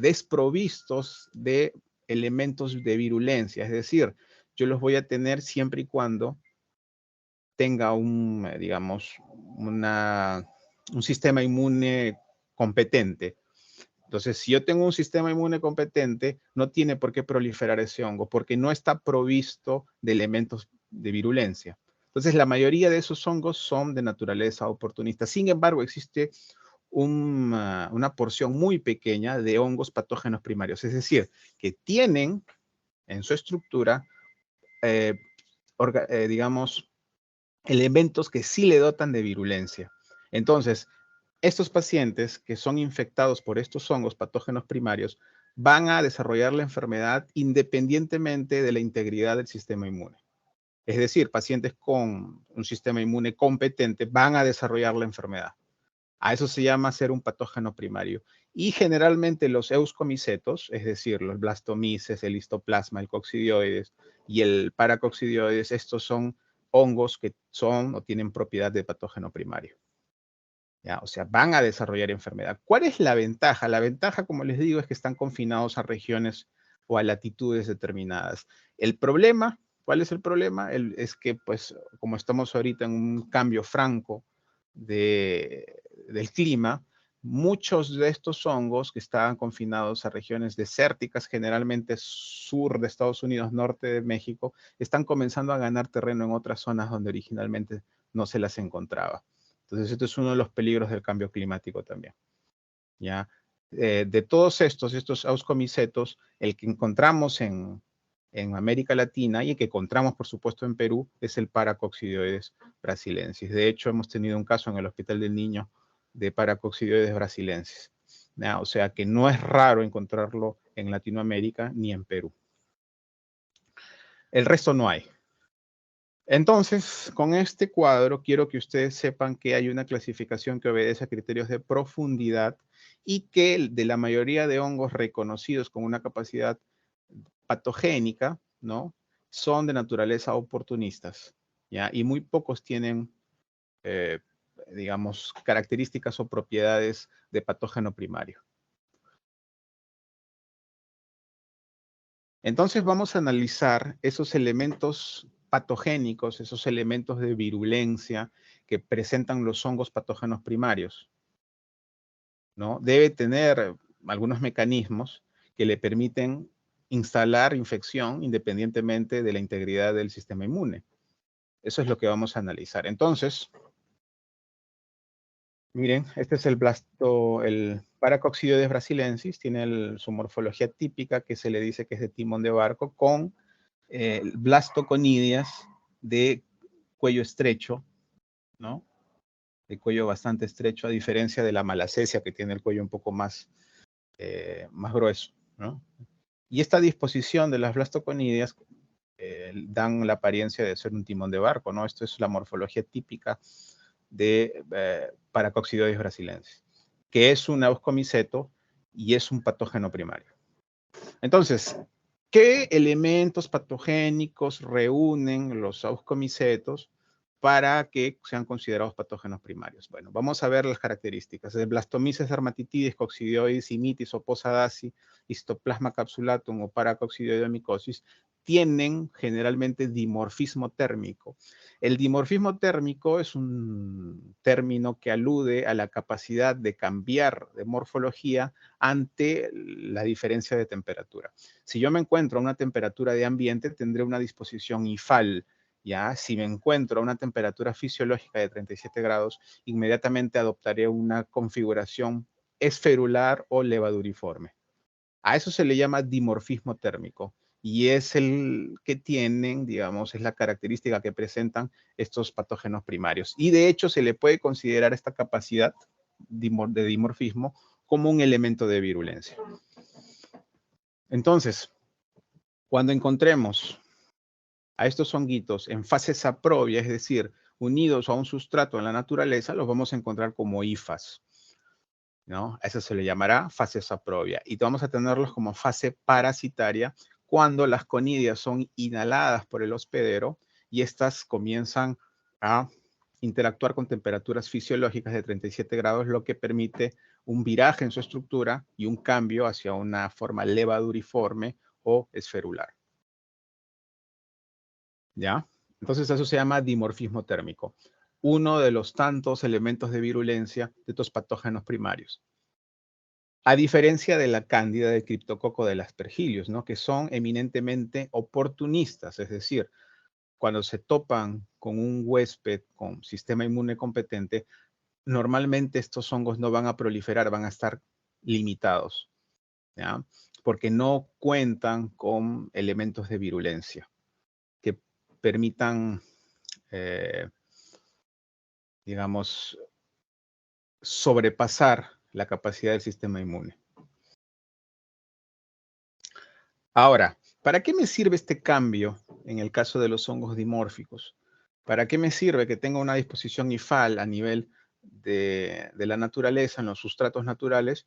Speaker 1: desprovistos de elementos de virulencia, es decir, yo los voy a tener siempre y cuando tenga digamos, un sistema inmune competente. Entonces, si yo tengo un sistema inmune competente, no tiene por qué proliferar ese hongo, porque no está provisto de elementos de virulencia. Entonces, la mayoría de esos hongos son de naturaleza oportunista. Sin embargo, existe una porción muy pequeña de hongos patógenos primarios, es decir, que tienen en su estructura, digamos, elementos que sí le dotan de virulencia. Entonces, estos pacientes que son infectados por estos hongos patógenos primarios van a desarrollar la enfermedad independientemente de la integridad del sistema inmune. Es decir, pacientes con un sistema inmune competente van a desarrollar la enfermedad. A eso se llama ser un patógeno primario. Y generalmente los euskomicetos, es decir, los blastomyces, el histoplasma, el coccidioides y el paracoccidioides, estos son hongos que son o tienen propiedad de patógeno primario. ¿Ya? O sea, van a desarrollar enfermedad. ¿Cuál es la ventaja? La ventaja, como les digo, es que están confinados a regiones o a latitudes determinadas. El problema, ¿cuál es el problema? Es que, pues, como estamos ahorita en un cambio franco del clima, muchos de estos hongos que estaban confinados a regiones desérticas, generalmente sur de Estados Unidos, norte de México, están comenzando a ganar terreno en otras zonas donde originalmente no se las encontraba. Entonces, esto es uno de los peligros del cambio climático también, ¿ya? De todos estos auscomicetos, el que encontramos en América Latina y el que encontramos, por supuesto, en Perú, es el Paracoccidioides brasilensis. De hecho, hemos tenido un caso en el Hospital del Niño de Paracoccidioides brasilensis, ¿ya? O sea que no es raro encontrarlo en Latinoamérica ni en Perú. El resto no hay. Entonces, con este cuadro quiero que ustedes sepan que hay una clasificación que obedece a criterios de profundidad y que de la mayoría de hongos reconocidos con una capacidad patogénica, ¿no? Son de naturaleza oportunistas, ¿ya? Y muy pocos tienen, digamos, características o propiedades de patógeno primario. Entonces vamos a analizar esos elementos patogénicos, esos elementos de virulencia que presentan los hongos patógenos primarios, ¿no? Debe tener algunos mecanismos que le permiten instalar infección independientemente de la integridad del sistema inmune. Eso es lo que vamos a analizar. Entonces, miren, este es el Paracoccidioides brasilensis, tiene su morfología típica que se le dice que es de timón de barco con blastoconidias de cuello estrecho, ¿no? De cuello bastante estrecho, a diferencia de la malacesia que tiene el cuello un poco más grueso, ¿no? Y esta disposición de las blastoconidias dan la apariencia de ser un timón de barco, ¿no? Esto es la morfología típica de Paracoccidioides brasilensis, que es un auscomiceto y es un patógeno primario, Entonces, ¿qué elementos patogénicos reúnen los auxcomicetos para que sean considerados patógenos primarios? Bueno, vamos a ver las características. El Blastomyces dermatitidis, coccidioides, imitis, oposadaci, histoplasma capsulatum o paracoccidioidomicosis tienen generalmente dimorfismo térmico. El dimorfismo térmico es un término que alude a la capacidad de cambiar de morfología ante la diferencia de temperatura. Si yo me encuentro a una temperatura de ambiente, tendré una disposición IFAL. ¿Ya? Si me encuentro a una temperatura fisiológica de 37 grados, inmediatamente adoptaré una configuración esferular o levaduriforme. A eso se le llama dimorfismo térmico y es el que tienen, digamos, es la característica que presentan estos patógenos primarios. Y de hecho se le puede considerar esta capacidad de dimorfismo como un elemento de virulencia. Entonces, cuando encontremos a estos honguitos en fase saprobia, es decir, unidos a un sustrato en la naturaleza, los vamos a encontrar como hifas, ¿no? A eso se le llamará fase saprobia. Y vamos a tenerlos como fase parasitaria cuando las conidias son inhaladas por el hospedero y estas comienzan a interactuar con temperaturas fisiológicas de 37 grados, lo que permite un viraje en su estructura y un cambio hacia una forma levaduriforme o esferular. ¿Ya? Entonces eso se llama dimorfismo térmico, uno de los tantos elementos de virulencia de estos patógenos primarios. A diferencia de la cándida del criptococo del aspergillus, ¿no? Que son eminentemente oportunistas, es decir, cuando se topan con un huésped con sistema inmune competente, normalmente estos hongos no van a proliferar, van a estar limitados, ¿ya? Porque no cuentan con elementos de virulencia que permitan, digamos, sobrepasar la capacidad del sistema inmune. Ahora, ¿para qué me sirve este cambio en el caso de los hongos dimórficos? ¿Para qué me sirve que tenga una disposición IFAL a nivel de la naturaleza, en los sustratos naturales,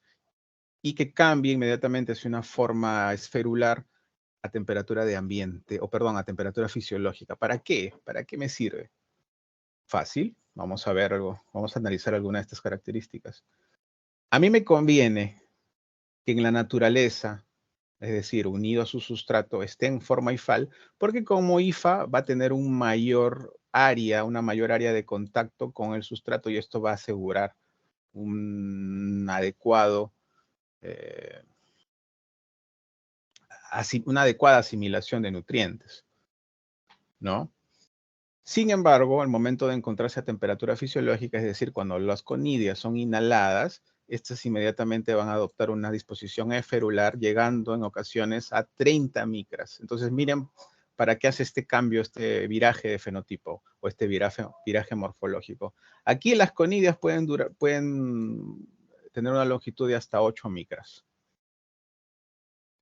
Speaker 1: y que cambie inmediatamente hacia una forma esferular a temperatura de ambiente, o perdón, a temperatura fisiológica? ¿Para qué? ¿Para qué me sirve? Fácil, vamos a ver algo, vamos a analizar alguna de estas características. A mí me conviene que en la naturaleza, es decir, unido a su sustrato, esté en forma IFAL, porque como IFA va a tener un mayor área, una mayor área de contacto con el sustrato y esto va a asegurar un adecuado, una adecuada asimilación de nutrientes, ¿no? Sin embargo, al momento de encontrarse a temperatura fisiológica, es decir, cuando las conidias son inhaladas, estas inmediatamente van a adoptar una disposición eferular, llegando en ocasiones a 30 micras. Entonces, miren para qué hace este cambio, este viraje de fenotipo o este viraje morfológico. Aquí las conidias pueden tener una longitud de hasta 8 micras,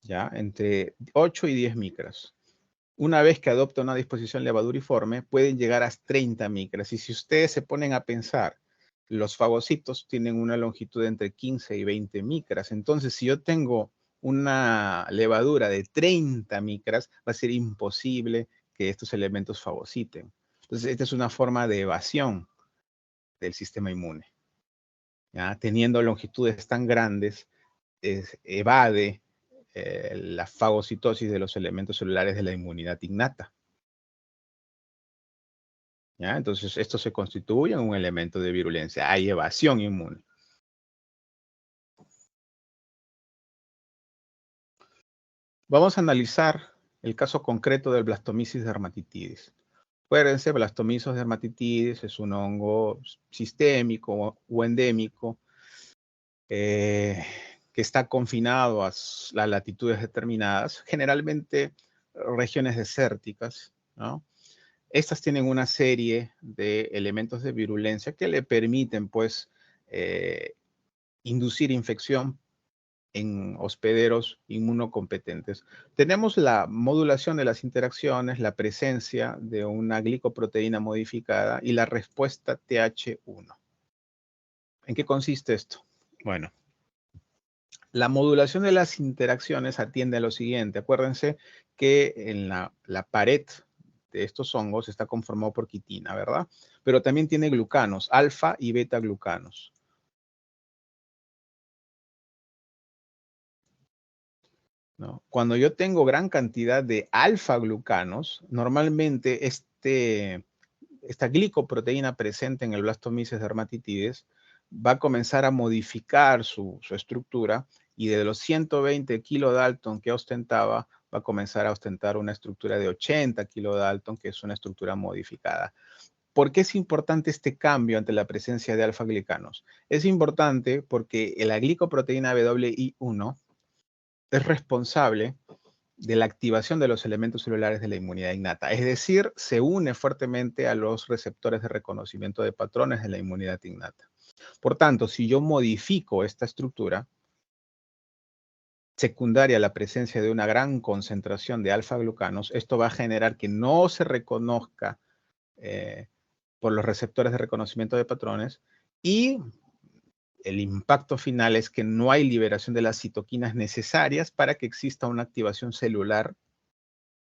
Speaker 1: ¿ya? Entre 8 y 10 micras. Una vez que adopta una disposición levaduriforme, pueden llegar a 30 micras. Y si ustedes se ponen a pensar, los fagocitos tienen una longitud de entre 15 y 20 micras. Entonces, si yo tengo una levadura de 30 micras, va a ser imposible que estos elementos fagociten. Entonces, esta es una forma de evasión del sistema inmune. ¿Ya? Teniendo longitudes tan grandes, evade la fagocitosis de los elementos celulares de la inmunidad innata. ¿Ya? Entonces, esto se constituye en un elemento de virulencia. Hay evasión inmune. Vamos a analizar el caso concreto del Blastomyces dermatitidis. Acuérdense, Blastomyces dermatitidis es un hongo sistémico o endémico que está confinado a las latitudes determinadas, generalmente regiones desérticas, ¿no? Estas tienen una serie de elementos de virulencia que le permiten, pues, inducir infección en hospederos inmunocompetentes. Tenemos la modulación de las interacciones, la presencia de una glicoproteína modificada y la respuesta TH1. ¿En qué consiste esto? Bueno, La modulación de las interacciones atiende a lo siguiente. Acuérdense que en la pared de estos hongos está conformado por quitina, ¿verdad? Pero también tiene glucanos, alfa y beta glucanos. ¿No? Cuando yo tengo gran cantidad de alfa glucanos, normalmente esta glicoproteína presente en el Blastomyces dermatitidis va a comenzar a modificar su estructura y de los 120 kilodalton que ostentaba, va a comenzar a ostentar una estructura de 80 kilodalton, que es una estructura modificada. ¿Por qué es importante este cambio ante la presencia de alfa-glicanos? Es importante porque la glicoproteína WI1 es responsable de la activación de los elementos celulares de la inmunidad innata. Es decir, se une fuertemente a los receptores de reconocimiento de patrones de la inmunidad innata. Por tanto, si yo modifico esta estructura, secundaria a la presencia de una gran concentración de alfa-glucanos, esto va a generar que no se reconozca por los receptores de reconocimiento de patrones y el impacto final es que no hay liberación de las citoquinas necesarias para que exista una activación celular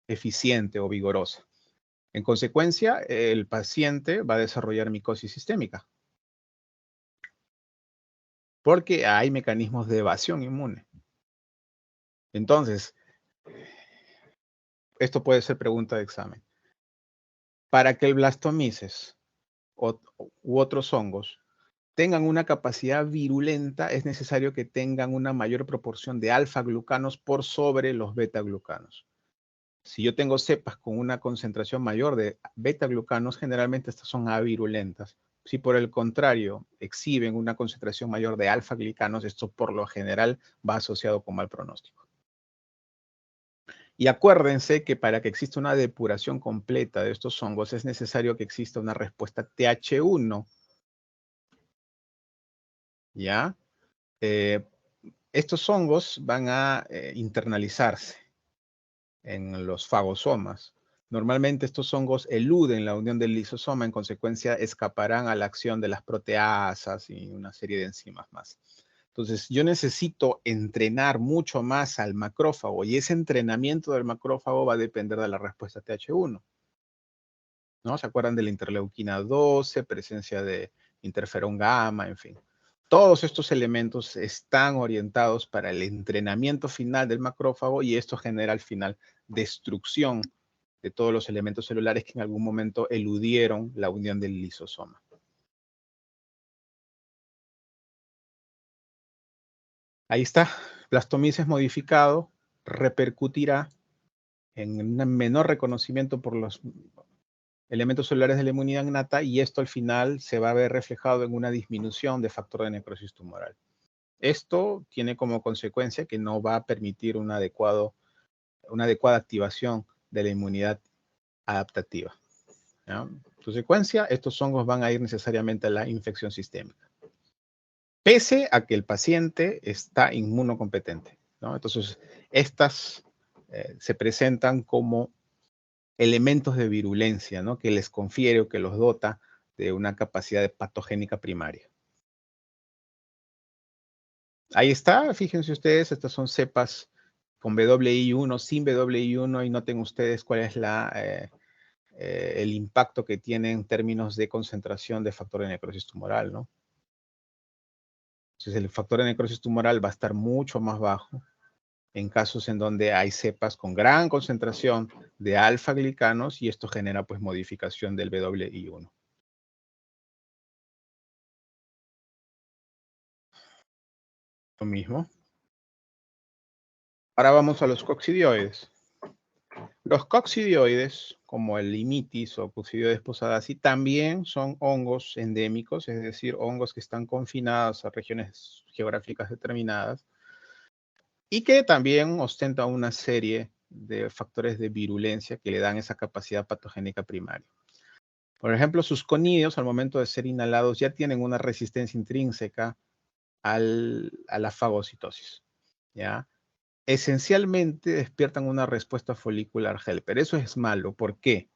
Speaker 1: eficiente o vigorosa. En consecuencia, el paciente va a desarrollar micosis sistémica porque hay mecanismos de evasión inmune. Entonces, esto puede ser pregunta de examen. Para que el Blastomyces u otros hongos tengan una capacidad virulenta, es necesario que tengan una mayor proporción de alfa-glucanos por sobre los beta-glucanos. Si yo tengo cepas con una concentración mayor de beta-glucanos, generalmente estas son avirulentas. Si por el contrario exhiben una concentración mayor de alfa-glicanos, esto por lo general va asociado con mal pronóstico. Y acuérdense que para que exista una depuración completa de estos hongos es necesario que exista una respuesta TH1. ¿Ya? Estos hongos van a internalizarse en los fagosomas. Normalmente estos hongos eluden la unión del lisosoma, en consecuencia escaparán a la acción de las proteasas y una serie de enzimas más. Entonces, yo necesito entrenar mucho más al macrófago y ese entrenamiento del macrófago va a depender de la respuesta TH1. ¿No? ¿Se acuerdan de la interleuquina 12, presencia de interferón gamma, en fin? Todos estos elementos están orientados para el entrenamiento final del macrófago y esto genera al final destrucción de todos los elementos celulares que en algún momento eludieron la unión del lisosoma. Ahí está, Blastomyces modificado repercutirá en un menor reconocimiento por los elementos celulares de la inmunidad innata y esto al final se va a ver reflejado en una disminución de factor de necrosis tumoral. Esto tiene como consecuencia que no va a permitir una adecuada activación de la inmunidad adaptativa. ¿Ya? En consecuencia, estos hongos van a ir necesariamente a la infección sistémica, pese a que el paciente está inmunocompetente, ¿no? Entonces, estas se presentan como elementos de virulencia, ¿no? Que les confiere o que los dota de una capacidad patogénica primaria. Ahí está, fíjense ustedes, estas son cepas con WI1, sin WI1, y noten ustedes cuál es el impacto que tiene en términos de concentración de factor de necrosis tumoral, ¿no? Entonces el factor de necrosis tumoral va a estar mucho más bajo en casos en donde hay cepas con gran concentración de alfa-glicanos y esto genera pues modificación del WI1. Lo mismo. Ahora vamos a los coccidioides. Los coccidioides, como el limitis o Coccidioides posadaci, también son hongos endémicos, es decir, hongos que están confinados a regiones geográficas determinadas y que también ostentan una serie de factores de virulencia que le dan esa capacidad patogénica primaria. Por ejemplo, sus conidios al momento de ser inhalados ya tienen una resistencia intrínseca a la fagocitosis, ¿ya? Esencialmente despiertan una respuesta folicular helper. Eso es malo. ¿Por qué?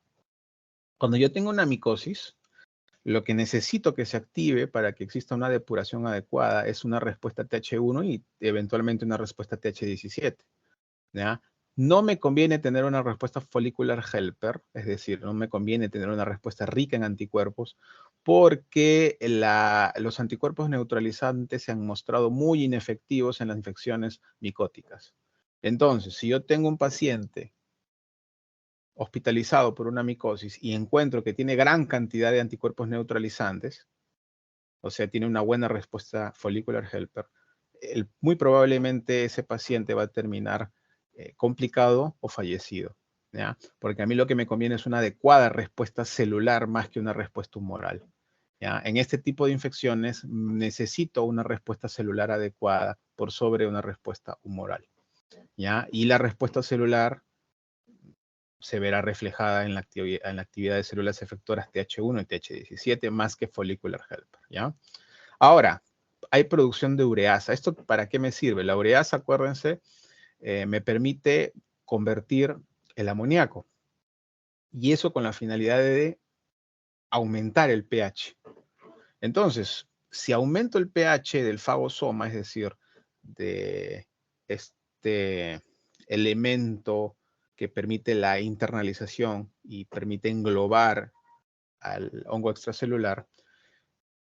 Speaker 1: Cuando yo tengo una micosis, Lo que necesito que se active para que exista una depuración adecuada es una respuesta TH1 y eventualmente una respuesta TH17. ¿Ya? No me conviene tener una respuesta follicular helper, es decir, no me conviene tener una respuesta rica en anticuerpos, porque los anticuerpos neutralizantes se han mostrado muy inefectivos en las infecciones micóticas. Entonces, si yo tengo un paciente hospitalizado por una micosis y encuentro que tiene gran cantidad de anticuerpos neutralizantes, o sea, tiene una buena respuesta follicular helper, muy probablemente ese paciente va a terminar complicado o fallecido, ¿ya? Porque a mí lo que me conviene es una adecuada respuesta celular más que una respuesta humoral, ¿ya? En este tipo de infecciones necesito una respuesta celular adecuada por sobre una respuesta humoral, ¿ya? Y la respuesta celular se verá reflejada en la actividad de células efectoras TH1 y TH17 más que follicular helper, ¿ya? Ahora, hay producción de ureasa. ¿Esto para qué me sirve? La ureasa, acuérdense, me permite convertir el amoníaco. Y eso con la finalidad de aumentar el pH. Entonces, si aumento el pH del fagosoma, es decir, de este elemento que permite la internalización y permite englobar al hongo extracelular,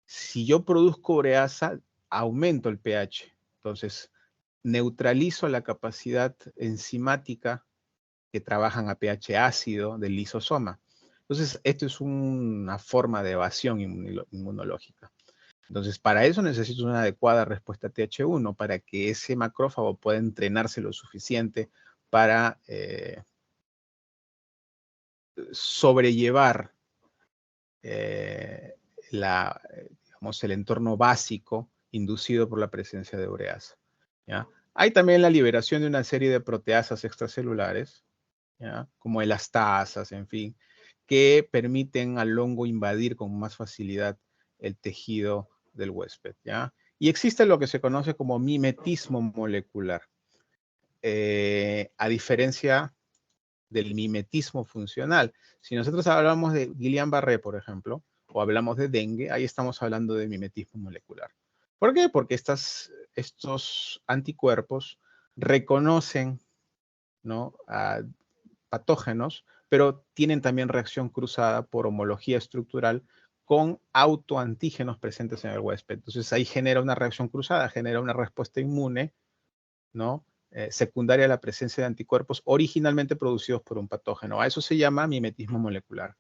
Speaker 1: si yo produzco ureasa, aumento el pH. Entonces, neutralizo la capacidad enzimática que trabajan a pH ácido del lisosoma. Entonces, esto es una forma de evasión inmunológica. Entonces, para eso necesito una adecuada respuesta TH1 para que ese macrófago pueda entrenarse lo suficiente para sobrellevar digamos, el entorno básico inducido por la presencia de ureasa, ¿ya? Hay también la liberación de una serie de proteasas extracelulares, ¿ya? Como elastasas, en fin, que permiten al hongo invadir con más facilidad el tejido del huésped, ¿ya? Y existe lo que se conoce como mimetismo molecular. A diferencia del mimetismo funcional. Si nosotros hablamos de Guillain-Barré, por ejemplo, o hablamos de dengue, ahí estamos hablando de mimetismo molecular. ¿Por qué? Porque estos anticuerpos reconocen, ¿no?, a patógenos, pero tienen también reacción cruzada por homología estructural con autoantígenos presentes en el huésped. Entonces ahí genera una reacción cruzada, genera una respuesta inmune, ¿no?, secundaria a la presencia de anticuerpos originalmente producidos por un patógeno. A eso se llama mimetismo molecular.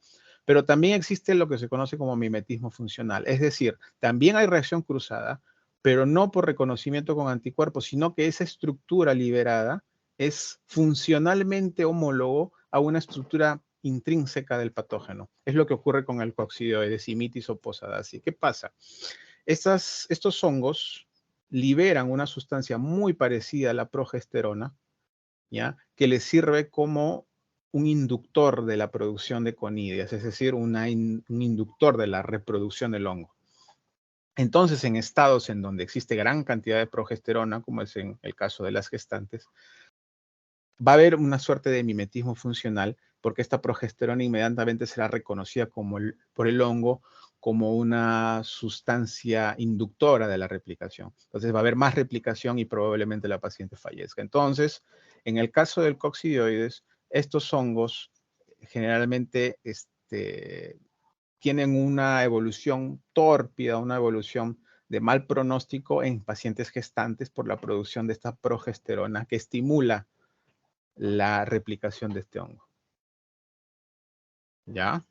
Speaker 1: Pero también existe lo que se conoce como mimetismo funcional. Es decir, también hay reacción cruzada, pero no por reconocimiento con anticuerpos, sino que esa estructura liberada es funcionalmente homólogo a una estructura intrínseca del patógeno. Es lo que ocurre con el coccidioides, simitis o posadacea. ¿Qué pasa? Estos hongos liberan una sustancia muy parecida a la progesterona, ¿ya?, que les sirve como un inductor de la producción de conidias, es decir, un inductor de la reproducción del hongo. Entonces, en estados en donde existe gran cantidad de progesterona, como es en el caso de las gestantes, va a haber una suerte de mimetismo funcional porque esta progesterona inmediatamente será reconocida por el hongo como una sustancia inductora de la replicación. Entonces va a haber más replicación y probablemente la paciente fallezca. Entonces, en el caso del coccidioides, estos hongos generalmente tienen una evolución tórpida, una evolución de mal pronóstico en pacientes gestantes por la producción de esta progesterona que estimula la replicación de este hongo. ¿Ya?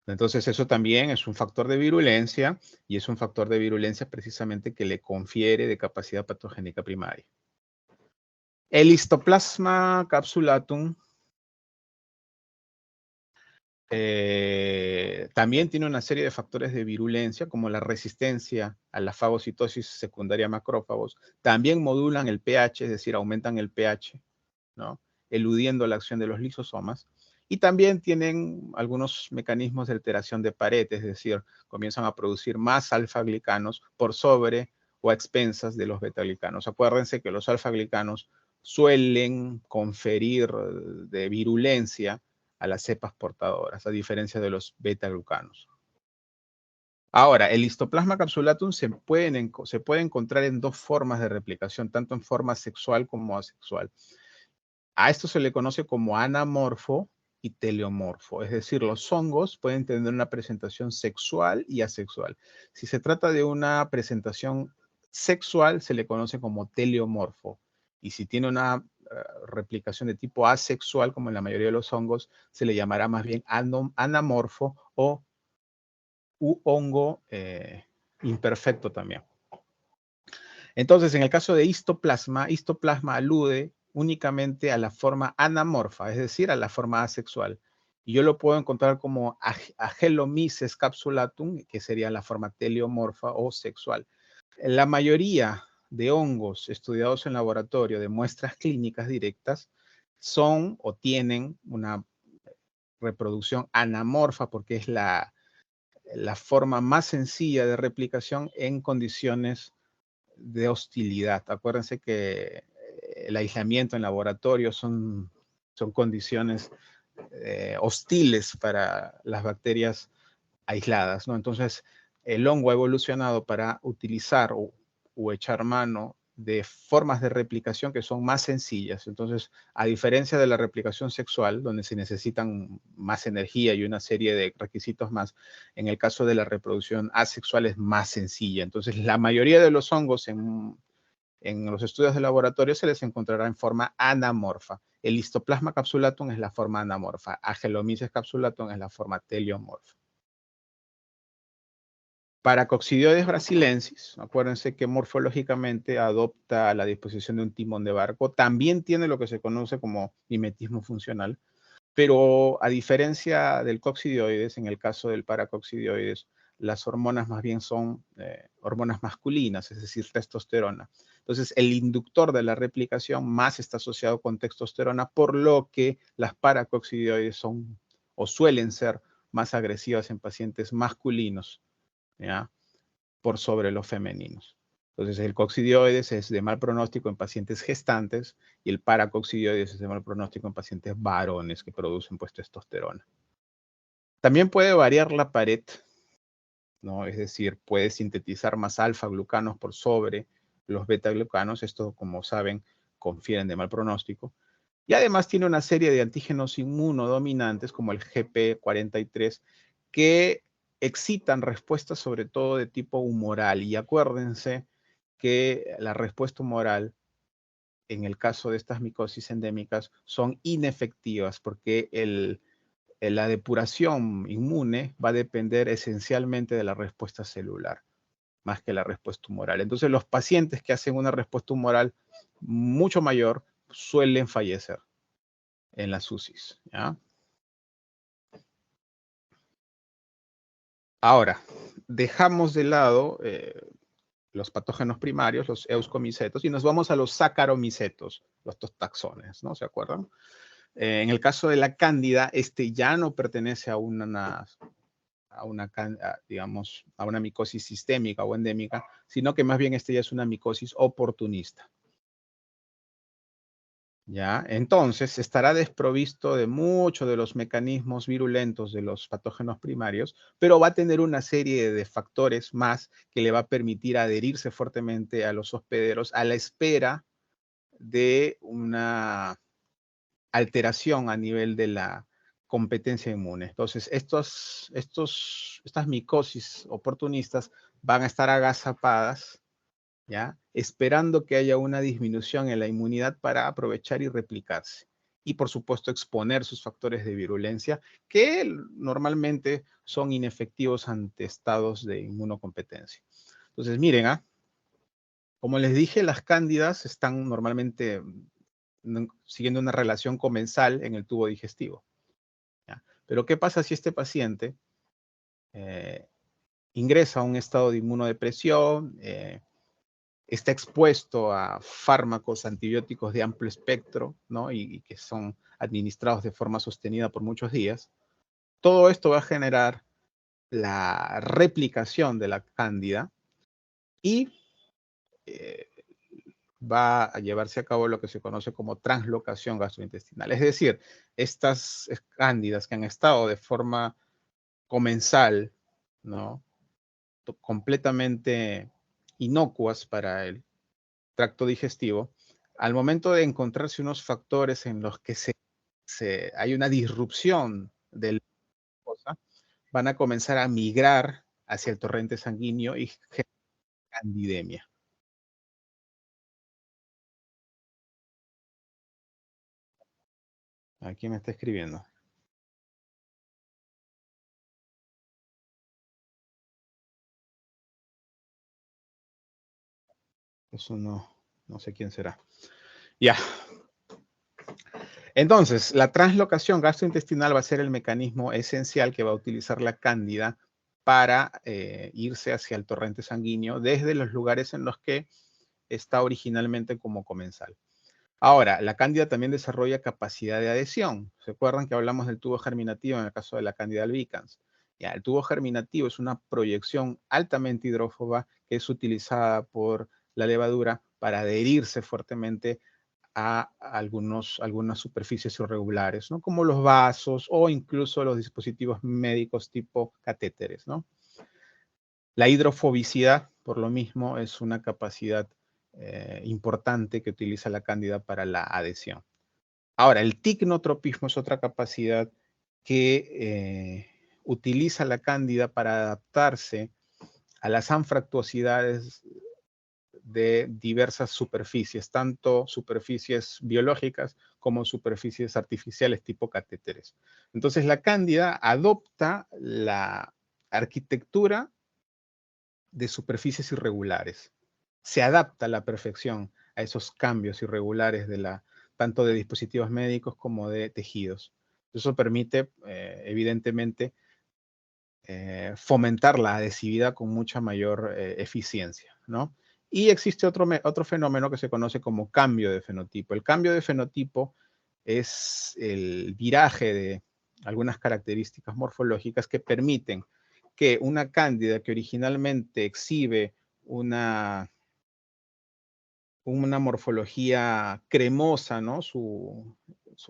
Speaker 1: Entonces eso también es un factor de virulencia y es un factor de virulencia precisamente que le confiere de capacidad patogénica primaria. El Histoplasma capsulatum también tiene una serie de factores de virulencia como la resistencia a la fagocitosis secundaria a macrófagos. También modulan el pH, es decir, aumentan el pH, ¿no?, eludiendo la acción de los lisosomas. Y también tienen algunos mecanismos de alteración de pared, es decir, comienzan a producir más alfa-glicanos por sobre o a expensas de los beta-glicanos. Acuérdense que los alfa-glicanos suelen conferir de virulencia a las cepas portadoras, a diferencia de los beta-glucanos. Ahora, el histoplasma capsulatum se puede encontrar en dos formas de replicación, tanto en forma sexual como asexual. A esto se le conoce como anamorfo y teleomorfo, es decir, los hongos pueden tener una presentación sexual y asexual. Si se trata de una presentación sexual, se le conoce como teleomorfo, y si tiene una replicación de tipo asexual, como en la mayoría de los hongos, se le llamará más bien anamorfo o hongo imperfecto también. Entonces, en el caso de histoplasma alude únicamente a la forma anamorfa, es decir, a la forma asexual. Y yo lo puedo encontrar como Agelomyces capsulatum, que sería la forma teleomorfa o sexual. La mayoría de hongos estudiados en laboratorio de muestras clínicas directas son o tienen una reproducción anamorfa porque es la forma más sencilla de replicación en condiciones de hostilidad. Acuérdense que el aislamiento en laboratorio son condiciones hostiles para las bacterias aisladas, ¿no? Entonces, el hongo ha evolucionado para utilizar o echar mano de formas de replicación que son más sencillas. Entonces, a diferencia de la replicación sexual, donde se necesitan más energía y una serie de requisitos más, en el caso de la reproducción asexual es más sencilla. Entonces, la mayoría de los hongos en los estudios de laboratorio se les encontrará en forma anamorfa. El histoplasma capsulatum es la forma anamorfa. Agelomyces capsulatum es la forma teleomorfa. Paracoccidioides brasilensis, acuérdense que morfológicamente adopta la disposición de un timón de barco, también tiene lo que se conoce como mimetismo funcional, pero a diferencia del coccidioides, en el caso del paracoccidioides, las hormonas más bien son hormonas masculinas, es decir, testosterona. Entonces, el inductor de la replicación más está asociado con testosterona, por lo que las paracoccidioides son o suelen ser más agresivas en pacientes masculinos, ¿ya? Por sobre los femeninos. Entonces, el coccidioides es de mal pronóstico en pacientes gestantes y el paracoccidioides es de mal pronóstico en pacientes varones que producen pues testosterona. También puede variar la pared, ¿no? Es decir, puede sintetizar más alfa-glucanos por sobre los beta-glucanos. Esto, como saben, confieren de mal pronóstico. Y además tiene una serie de antígenos inmunodominantes como el GP43 que excitan respuestas sobre todo de tipo humoral. Y acuérdense que la respuesta humoral en el caso de estas micosis endémicas son inefectivas porque la depuración inmune va a depender esencialmente de la respuesta celular, más que la respuesta humoral. Entonces, los pacientes que hacen una respuesta humoral mucho mayor suelen fallecer en las UCIs, ¿ya? Ahora, dejamos de lado los patógenos primarios, los euskomicetos, y nos vamos a los saccharomycetos, los taxones, ¿no? ¿Se acuerdan? En el caso de la cándida, este ya no pertenece a digamos, a una micosis sistémica o endémica, sino que más bien este ya es una micosis oportunista. ¿Ya? Entonces, estará desprovisto de muchos de los mecanismos virulentos de los patógenos primarios, pero va a tener una serie de factores más que le va a permitir adherirse fuertemente a los hospederos a la espera de una alteración a nivel de la competencia inmune. Entonces, estas micosis oportunistas van a estar agazapadas, ¿ya? Esperando que haya una disminución en la inmunidad para aprovechar y replicarse. Y por supuesto exponer sus factores de virulencia que normalmente son inefectivos ante estados de inmunocompetencia. Entonces miren, como les dije, las cándidas están normalmente siguiendo una relación comensal en el tubo digestivo, ¿ya? Pero ¿qué pasa si este paciente ingresa a un estado de inmunodepresión, está expuesto a fármacos antibióticos de amplio espectro, ¿no? Y que son administrados de forma sostenida por muchos días? Todo esto va a generar la replicación de la cándida y va a llevarse a cabo lo que se conoce como translocación gastrointestinal. Es decir, estas cándidas que han estado de forma comensal, ¿no? Completamente inocuas para el tracto digestivo, al momento de encontrarse unos factores en los que hay una disrupción de la cosa, van a comenzar a migrar hacia el torrente sanguíneo y generar candidemia. Aquí me está escribiendo. Eso no sé quién será. Ya. Entonces, la translocación gastrointestinal va a ser el mecanismo esencial que va a utilizar la cándida para irse hacia el torrente sanguíneo desde los lugares en los que está originalmente como comensal. Ahora, la cándida también desarrolla capacidad de adhesión. ¿Se acuerdan que hablamos del tubo germinativo en el caso de la cándida albicans? Ya, el tubo germinativo es una proyección altamente hidrófoba que es utilizada por la levadura para adherirse fuertemente a algunas superficies irregulares, ¿no? Como los vasos o incluso los dispositivos médicos tipo catéteres, ¿no? La hidrofobicidad, por lo mismo, es una capacidad importante que utiliza la cándida para la adhesión. Ahora, el ticnotropismo es otra capacidad que utiliza la cándida para adaptarse a las anfractuosidades de diversas superficies, tanto superficies biológicas como superficies artificiales tipo catéteres. Entonces, la cándida adopta la arquitectura de superficies irregulares. Se adapta a la perfección a esos cambios irregulares tanto de dispositivos médicos como de tejidos. Eso permite, evidentemente, fomentar la adhesividad con mucha mayor eficiencia, ¿no? Y existe otro fenómeno que se conoce como cambio de fenotipo. El cambio de fenotipo es el viraje de algunas características morfológicas que permiten que una cándida que originalmente exhibe una morfología cremosa, ¿no? Su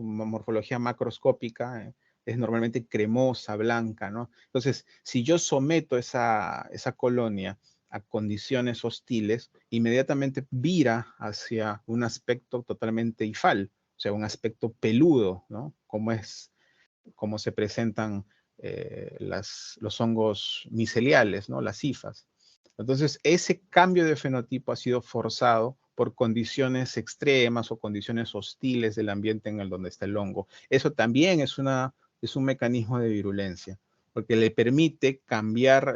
Speaker 1: morfología macroscópica es normalmente cremosa, blanca, ¿no? Entonces, si yo someto esa colonia a condiciones hostiles, inmediatamente vira hacia un aspecto totalmente ifal, o sea, un aspecto peludo, ¿no? Como se presentan los hongos miceliales, ¿no? Las hifas. Entonces, ese cambio de fenotipo ha sido forzado por condiciones extremas o condiciones hostiles del ambiente en el donde está el hongo. Eso también es un mecanismo de virulencia, porque le permite cambiar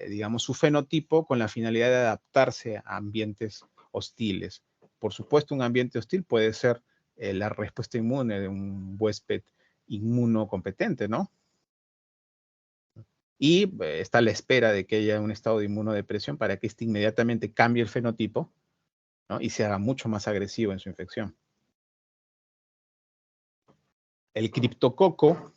Speaker 1: digamos, su fenotipo con la finalidad de adaptarse a ambientes hostiles. Por supuesto, un ambiente hostil puede ser la respuesta inmune de un huésped inmunocompetente, ¿no? Y está a la espera de que haya un estado de inmunodepresión para que este inmediatamente cambie el fenotipo, ¿no? Y se haga mucho más agresivo en su infección. El criptococo,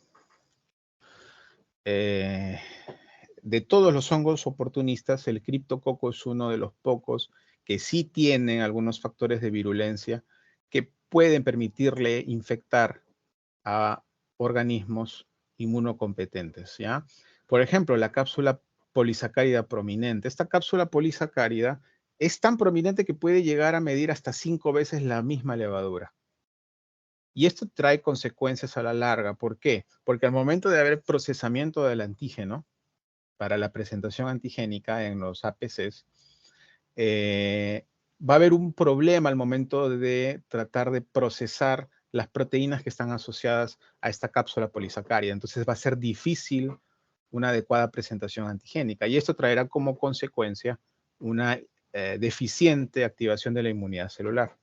Speaker 1: de todos los hongos oportunistas, el criptococo es uno de los pocos que sí tienen algunos factores de virulencia que pueden permitirle infectar a organismos inmunocompetentes, ¿ya? Por ejemplo, la cápsula polisacárida prominente. Esta cápsula polisacárida es tan prominente que puede llegar a medir hasta 5 veces la misma levadura. Y esto trae consecuencias a la larga. ¿Por qué? Porque al momento de haber procesamiento del antígeno para la presentación antigénica en los APCs, va a haber un problema al momento de tratar de procesar las proteínas que están asociadas a esta cápsula polisacárida. Entonces va a ser difícil una adecuada presentación antigénica y esto traerá como consecuencia una deficiente activación de la inmunidad celular.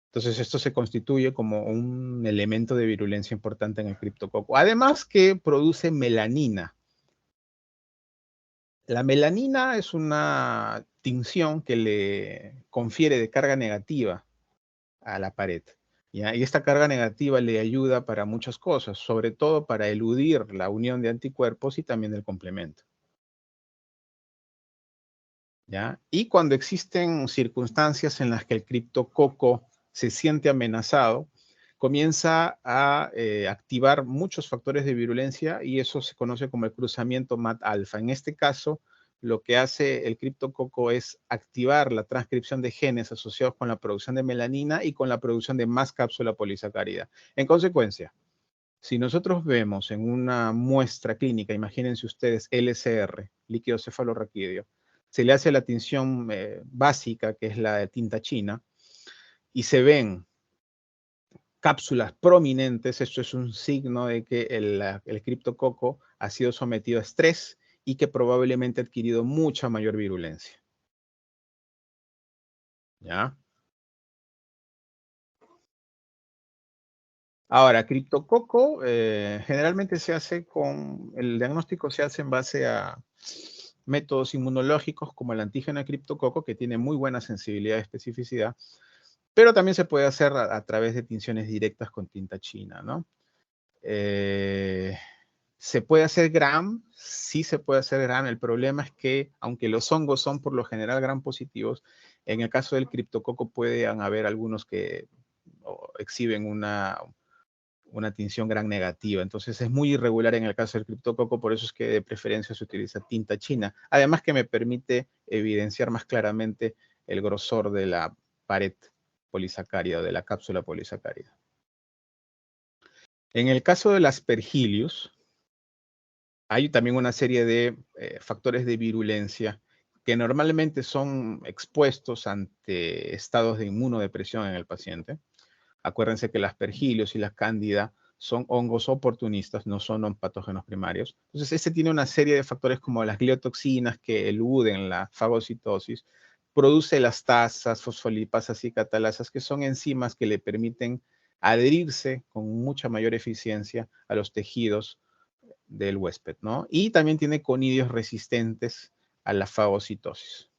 Speaker 1: Entonces esto se constituye como un elemento de virulencia importante en el criptococo. Además que produce melanina. La melanina es una tinción que le confiere de carga negativa a la pared, ¿ya? Y esta carga negativa le ayuda para muchas cosas, sobre todo para eludir la unión de anticuerpos y también el complemento. ¿ya? Y cuando existen circunstancias en las que el criptococo se siente amenazado, comienza a activar muchos factores de virulencia y eso se conoce como el cruzamiento MAT-alfa. En este caso, lo que hace el criptococo es activar la transcripción de genes asociados con la producción de melanina y con la producción de más cápsula polisacárida. En consecuencia, si nosotros vemos en una muestra clínica, imagínense ustedes LCR, líquido cefalorraquídeo, se le hace la tinción básica, que es la de tinta china, y se ven cápsulas prominentes, esto es un signo de que el criptococo ha sido sometido a estrés y que probablemente ha adquirido mucha mayor virulencia. ¿Ya? Ahora, criptococo generalmente se hace el diagnóstico se hace en base a métodos inmunológicos como el antígeno de criptococo, que tiene muy buena sensibilidad y especificidad, pero también se puede hacer a través de tinciones directas con tinta china, ¿no? ¿Se puede hacer Gram? Sí se puede hacer Gram. El problema es que, aunque los hongos son por lo general Gram positivos, en el caso del criptococo pueden haber algunos que exhiben una tinción Gram negativa. Entonces es muy irregular en el caso del criptococo, por eso es que de preferencia se utiliza tinta china. Además que me permite evidenciar más claramente el grosor de la pared polisacárida o de la cápsula polisacárida. En el caso del Aspergillus, hay también una serie de factores de virulencia que normalmente son expuestos ante estados de inmunodepresión en el paciente. Acuérdense que las Aspergillus y las Cándida son hongos oportunistas, no son patógenos primarios. Entonces, este tiene una serie de factores como las gliotoxinas que eluden la fagocitosis, produce elastasas, fosfolipasas y catalasas, que son enzimas que le permiten adherirse con mucha mayor eficiencia a los tejidos del huésped, ¿no? Y también tiene conidios resistentes a la fagocitosis.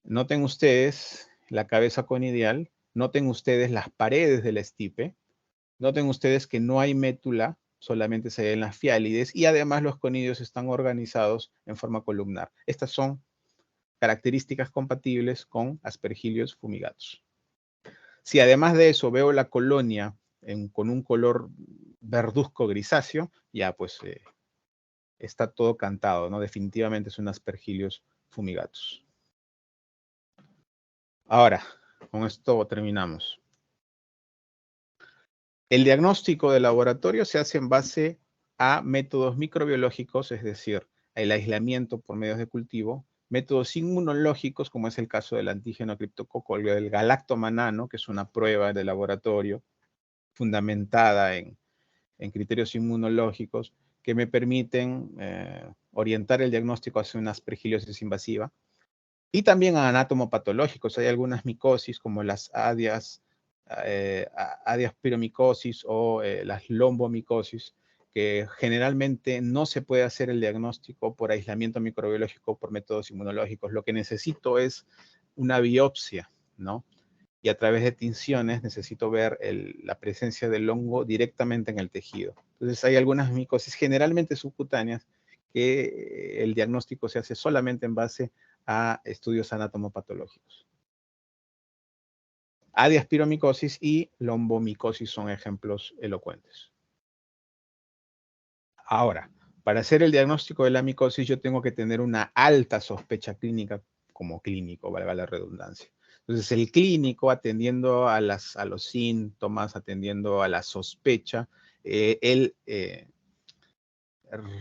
Speaker 1: Noten ustedes la cabeza conidial, noten ustedes las paredes del estipe, noten ustedes que no hay métula, solamente se ven las fiálides y además los conidios están organizados en forma columnar. Estas son características compatibles con Aspergillus fumigatus. Si además de eso veo la colonia con un color verduzco grisáceo, ya pues está todo cantado, ¿no? Definitivamente es un Aspergillus fumigatus. Ahora, con esto terminamos. El diagnóstico de laboratorio se hace en base a métodos microbiológicos, es decir, el aislamiento por medios de cultivo, métodos inmunológicos, como es el caso del antígeno criptococo, del galactomanano, que es una prueba de laboratorio fundamentada en criterios inmunológicos que me permiten orientar el diagnóstico hacia una aspergillosis invasiva. Y también a anatomopatológicos. Hay algunas micosis como las adias piromicosis o las lombomicosis, que generalmente no se puede hacer el diagnóstico por aislamiento microbiológico por métodos inmunológicos. Lo que necesito es una biopsia, ¿no? Y a través de tinciones necesito ver la presencia del hongo directamente en el tejido. Entonces hay algunas micosis generalmente subcutáneas que el diagnóstico se hace solamente en base a estudios anatomopatológicos. Adiaspiromicosis y lombomicosis son ejemplos elocuentes. Ahora, para hacer el diagnóstico de la micosis yo tengo que tener una alta sospecha clínica como clínico, valga la redundancia. Entonces, el clínico, atendiendo a los síntomas, atendiendo a la sospecha, él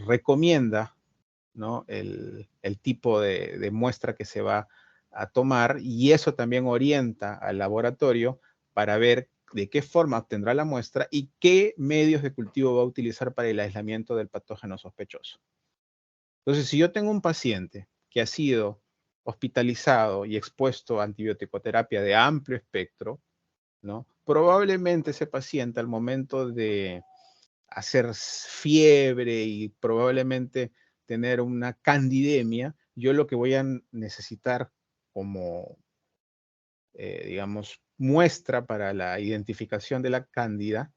Speaker 1: recomienda, ¿no? el tipo de muestra que se va a tomar y eso también orienta al laboratorio para ver de qué forma obtendrá la muestra y qué medios de cultivo va a utilizar para el aislamiento del patógeno sospechoso. Entonces, si yo tengo un paciente que ha sido hospitalizado y expuesto a antibiótico-terapia de amplio espectro, ¿no? Probablemente ese paciente al momento de hacer fiebre y probablemente tener una candidemia, yo lo que voy a necesitar como, digamos, muestra para la identificación de la cándida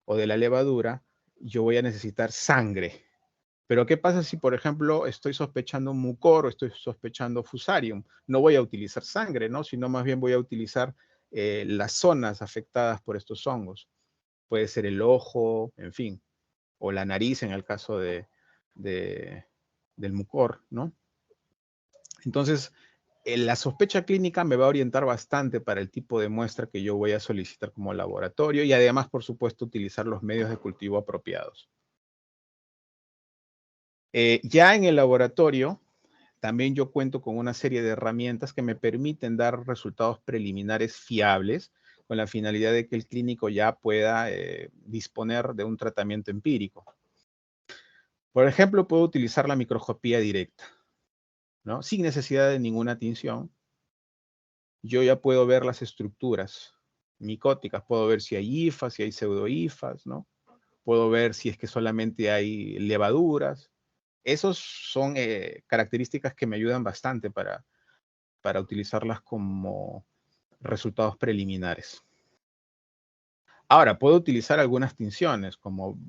Speaker 1: o de la levadura, yo voy a necesitar sangre. Pero ¿qué pasa si, por ejemplo, estoy sospechando un mucor o estoy sospechando fusarium? No voy a utilizar sangre, ¿no? Sino más bien voy a utilizar las zonas afectadas por estos hongos. Puede ser el ojo, en fin, o la nariz en el caso del mucor, ¿no? Entonces, la sospecha clínica me va a orientar bastante para el tipo de muestra que yo voy a solicitar como laboratorio y además, por supuesto, utilizar los medios de cultivo apropiados. Ya en el laboratorio, también yo cuento con una serie de herramientas que me permiten dar resultados preliminares fiables con la finalidad de que el clínico ya pueda disponer de un tratamiento empírico. Por ejemplo, puedo utilizar la microscopía directa, ¿no? Sin necesidad de ninguna tinción. Yo ya puedo ver las estructuras micóticas, puedo ver si hay hifas, si hay pseudohifas, ¿no? Puedo ver si es que solamente hay levaduras. Esas son características que me ayudan bastante para utilizarlas como resultados preliminares. Ahora, puedo utilizar algunas tinciones, como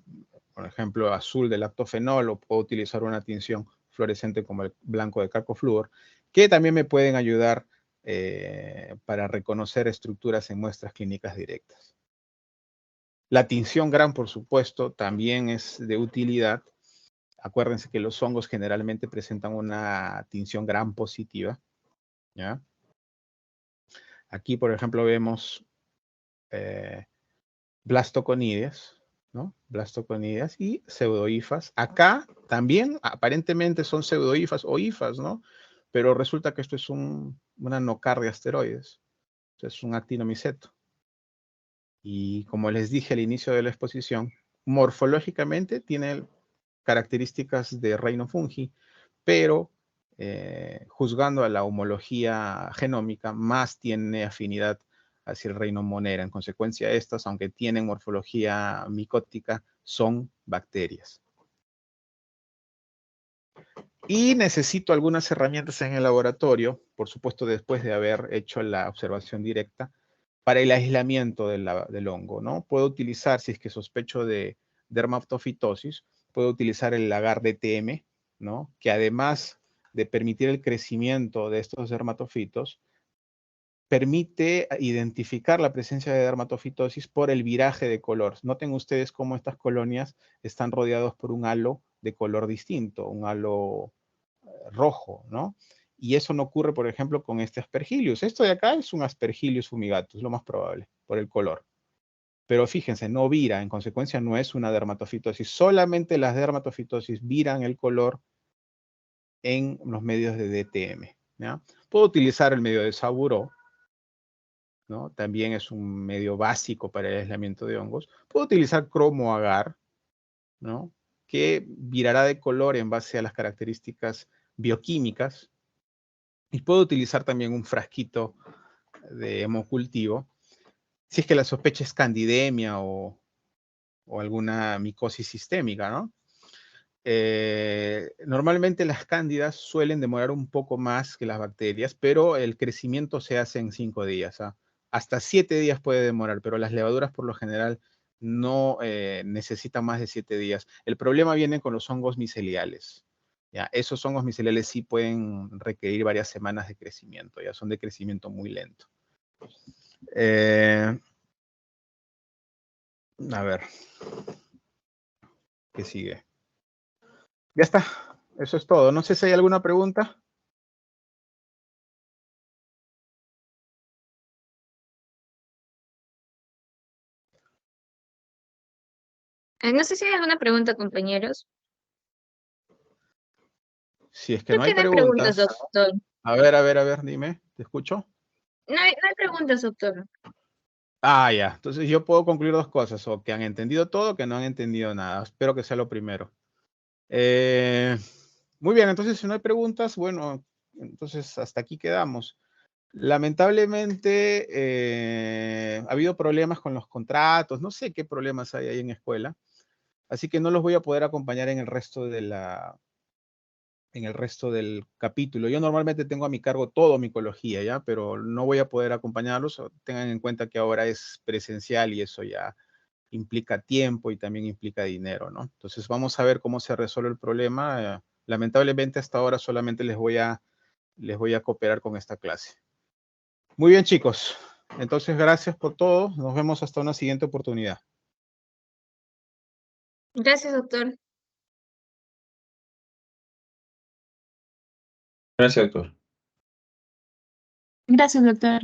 Speaker 1: por ejemplo azul de lactofenol, o puedo utilizar una tinción fluorescente como el blanco de calcoflúor, que también me pueden ayudar para reconocer estructuras en muestras clínicas directas. La tinción Gram, por supuesto, también es de utilidad. Acuérdense que los hongos generalmente presentan una tinción Gram positiva, ¿ya? Aquí, por ejemplo, vemos blastoconidias, ¿no? Blastoconidias y pseudohifas. Acá también aparentemente son pseudohifas o hifas, ¿no? Pero resulta que esto es una nocardia asteroides. Es un actinomiceto. Y como les dije al inicio de la exposición, morfológicamente tiene características de reino fungi, pero juzgando a la homología genómica, más tiene afinidad hacia el reino Monera. En consecuencia, estas, aunque tienen morfología micótica, son bacterias. Y necesito algunas herramientas en el laboratorio, por supuesto después de haber hecho la observación directa, para el aislamiento del hongo, ¿no? Puedo utilizar, si es que sospecho de dermatofitosis, puedo utilizar el agar DTM, ¿no? Que además de permitir el crecimiento de estos dermatofitos, permite identificar la presencia de dermatofitosis por el viraje de color. Noten ustedes cómo estas colonias están rodeados por un halo de color distinto, un halo rojo, ¿no? Y eso no ocurre, por ejemplo, con este Aspergillus. Esto de acá es un Aspergillus fumigatus, lo más probable, por el color. Pero fíjense, no vira, en consecuencia no es una dermatofitosis. Solamente las dermatofitosis viran el color en los medios de DTM, ¿ya? Puedo utilizar el medio de Saburo, ¿no? También es un medio básico para el aislamiento de hongos. Puedo utilizar cromo agar, ¿no? Que virará de color en base a las características bioquímicas. Y puedo utilizar también un frasquito de hemocultivo, si es que la sospecha es candidemia o alguna micosis sistémica, ¿no? Normalmente las cándidas suelen demorar un poco más que las bacterias, pero el crecimiento se hace en 5 días. ¿Ah? Hasta 7 días puede demorar, pero las levaduras por lo general no necesitan más de 7 días. El problema viene con los hongos miceliales. ¿Ya? Esos hongos miceliales sí pueden requerir varias semanas de crecimiento, ya son de crecimiento muy lento. A ver, ¿qué sigue? Ya está, eso es todo. No sé si hay alguna pregunta.
Speaker 2: No sé si hay alguna pregunta, compañeros.
Speaker 1: Si es que
Speaker 2: Creo
Speaker 1: no hay
Speaker 2: que no hay preguntas,
Speaker 1: preguntas.
Speaker 2: doctor.
Speaker 1: A ver, dime, ¿te escucho?
Speaker 2: No hay preguntas, doctor.
Speaker 1: Ah, ya. Entonces yo puedo concluir dos cosas, o que han entendido todo o que no han entendido nada. Espero que sea lo primero. Muy bien, entonces si no hay preguntas, bueno, entonces hasta aquí quedamos. Lamentablemente ha habido problemas con los contratos, no sé qué problemas hay ahí en escuela, así que no los voy a poder acompañar en el resto del capítulo. Yo normalmente tengo a mi cargo todo micología, ¿ya? Pero no voy a poder acompañarlos. Tengan en cuenta que ahora es presencial y eso ya implica tiempo y también implica dinero, ¿no? Entonces vamos a ver cómo se resuelve el problema. Lamentablemente hasta ahora solamente les voy a cooperar con esta clase. Muy bien, chicos. Entonces, gracias por todo. Nos vemos hasta una siguiente oportunidad.
Speaker 2: Gracias, doctor.
Speaker 3: Gracias, doctor.
Speaker 4: Gracias, doctor.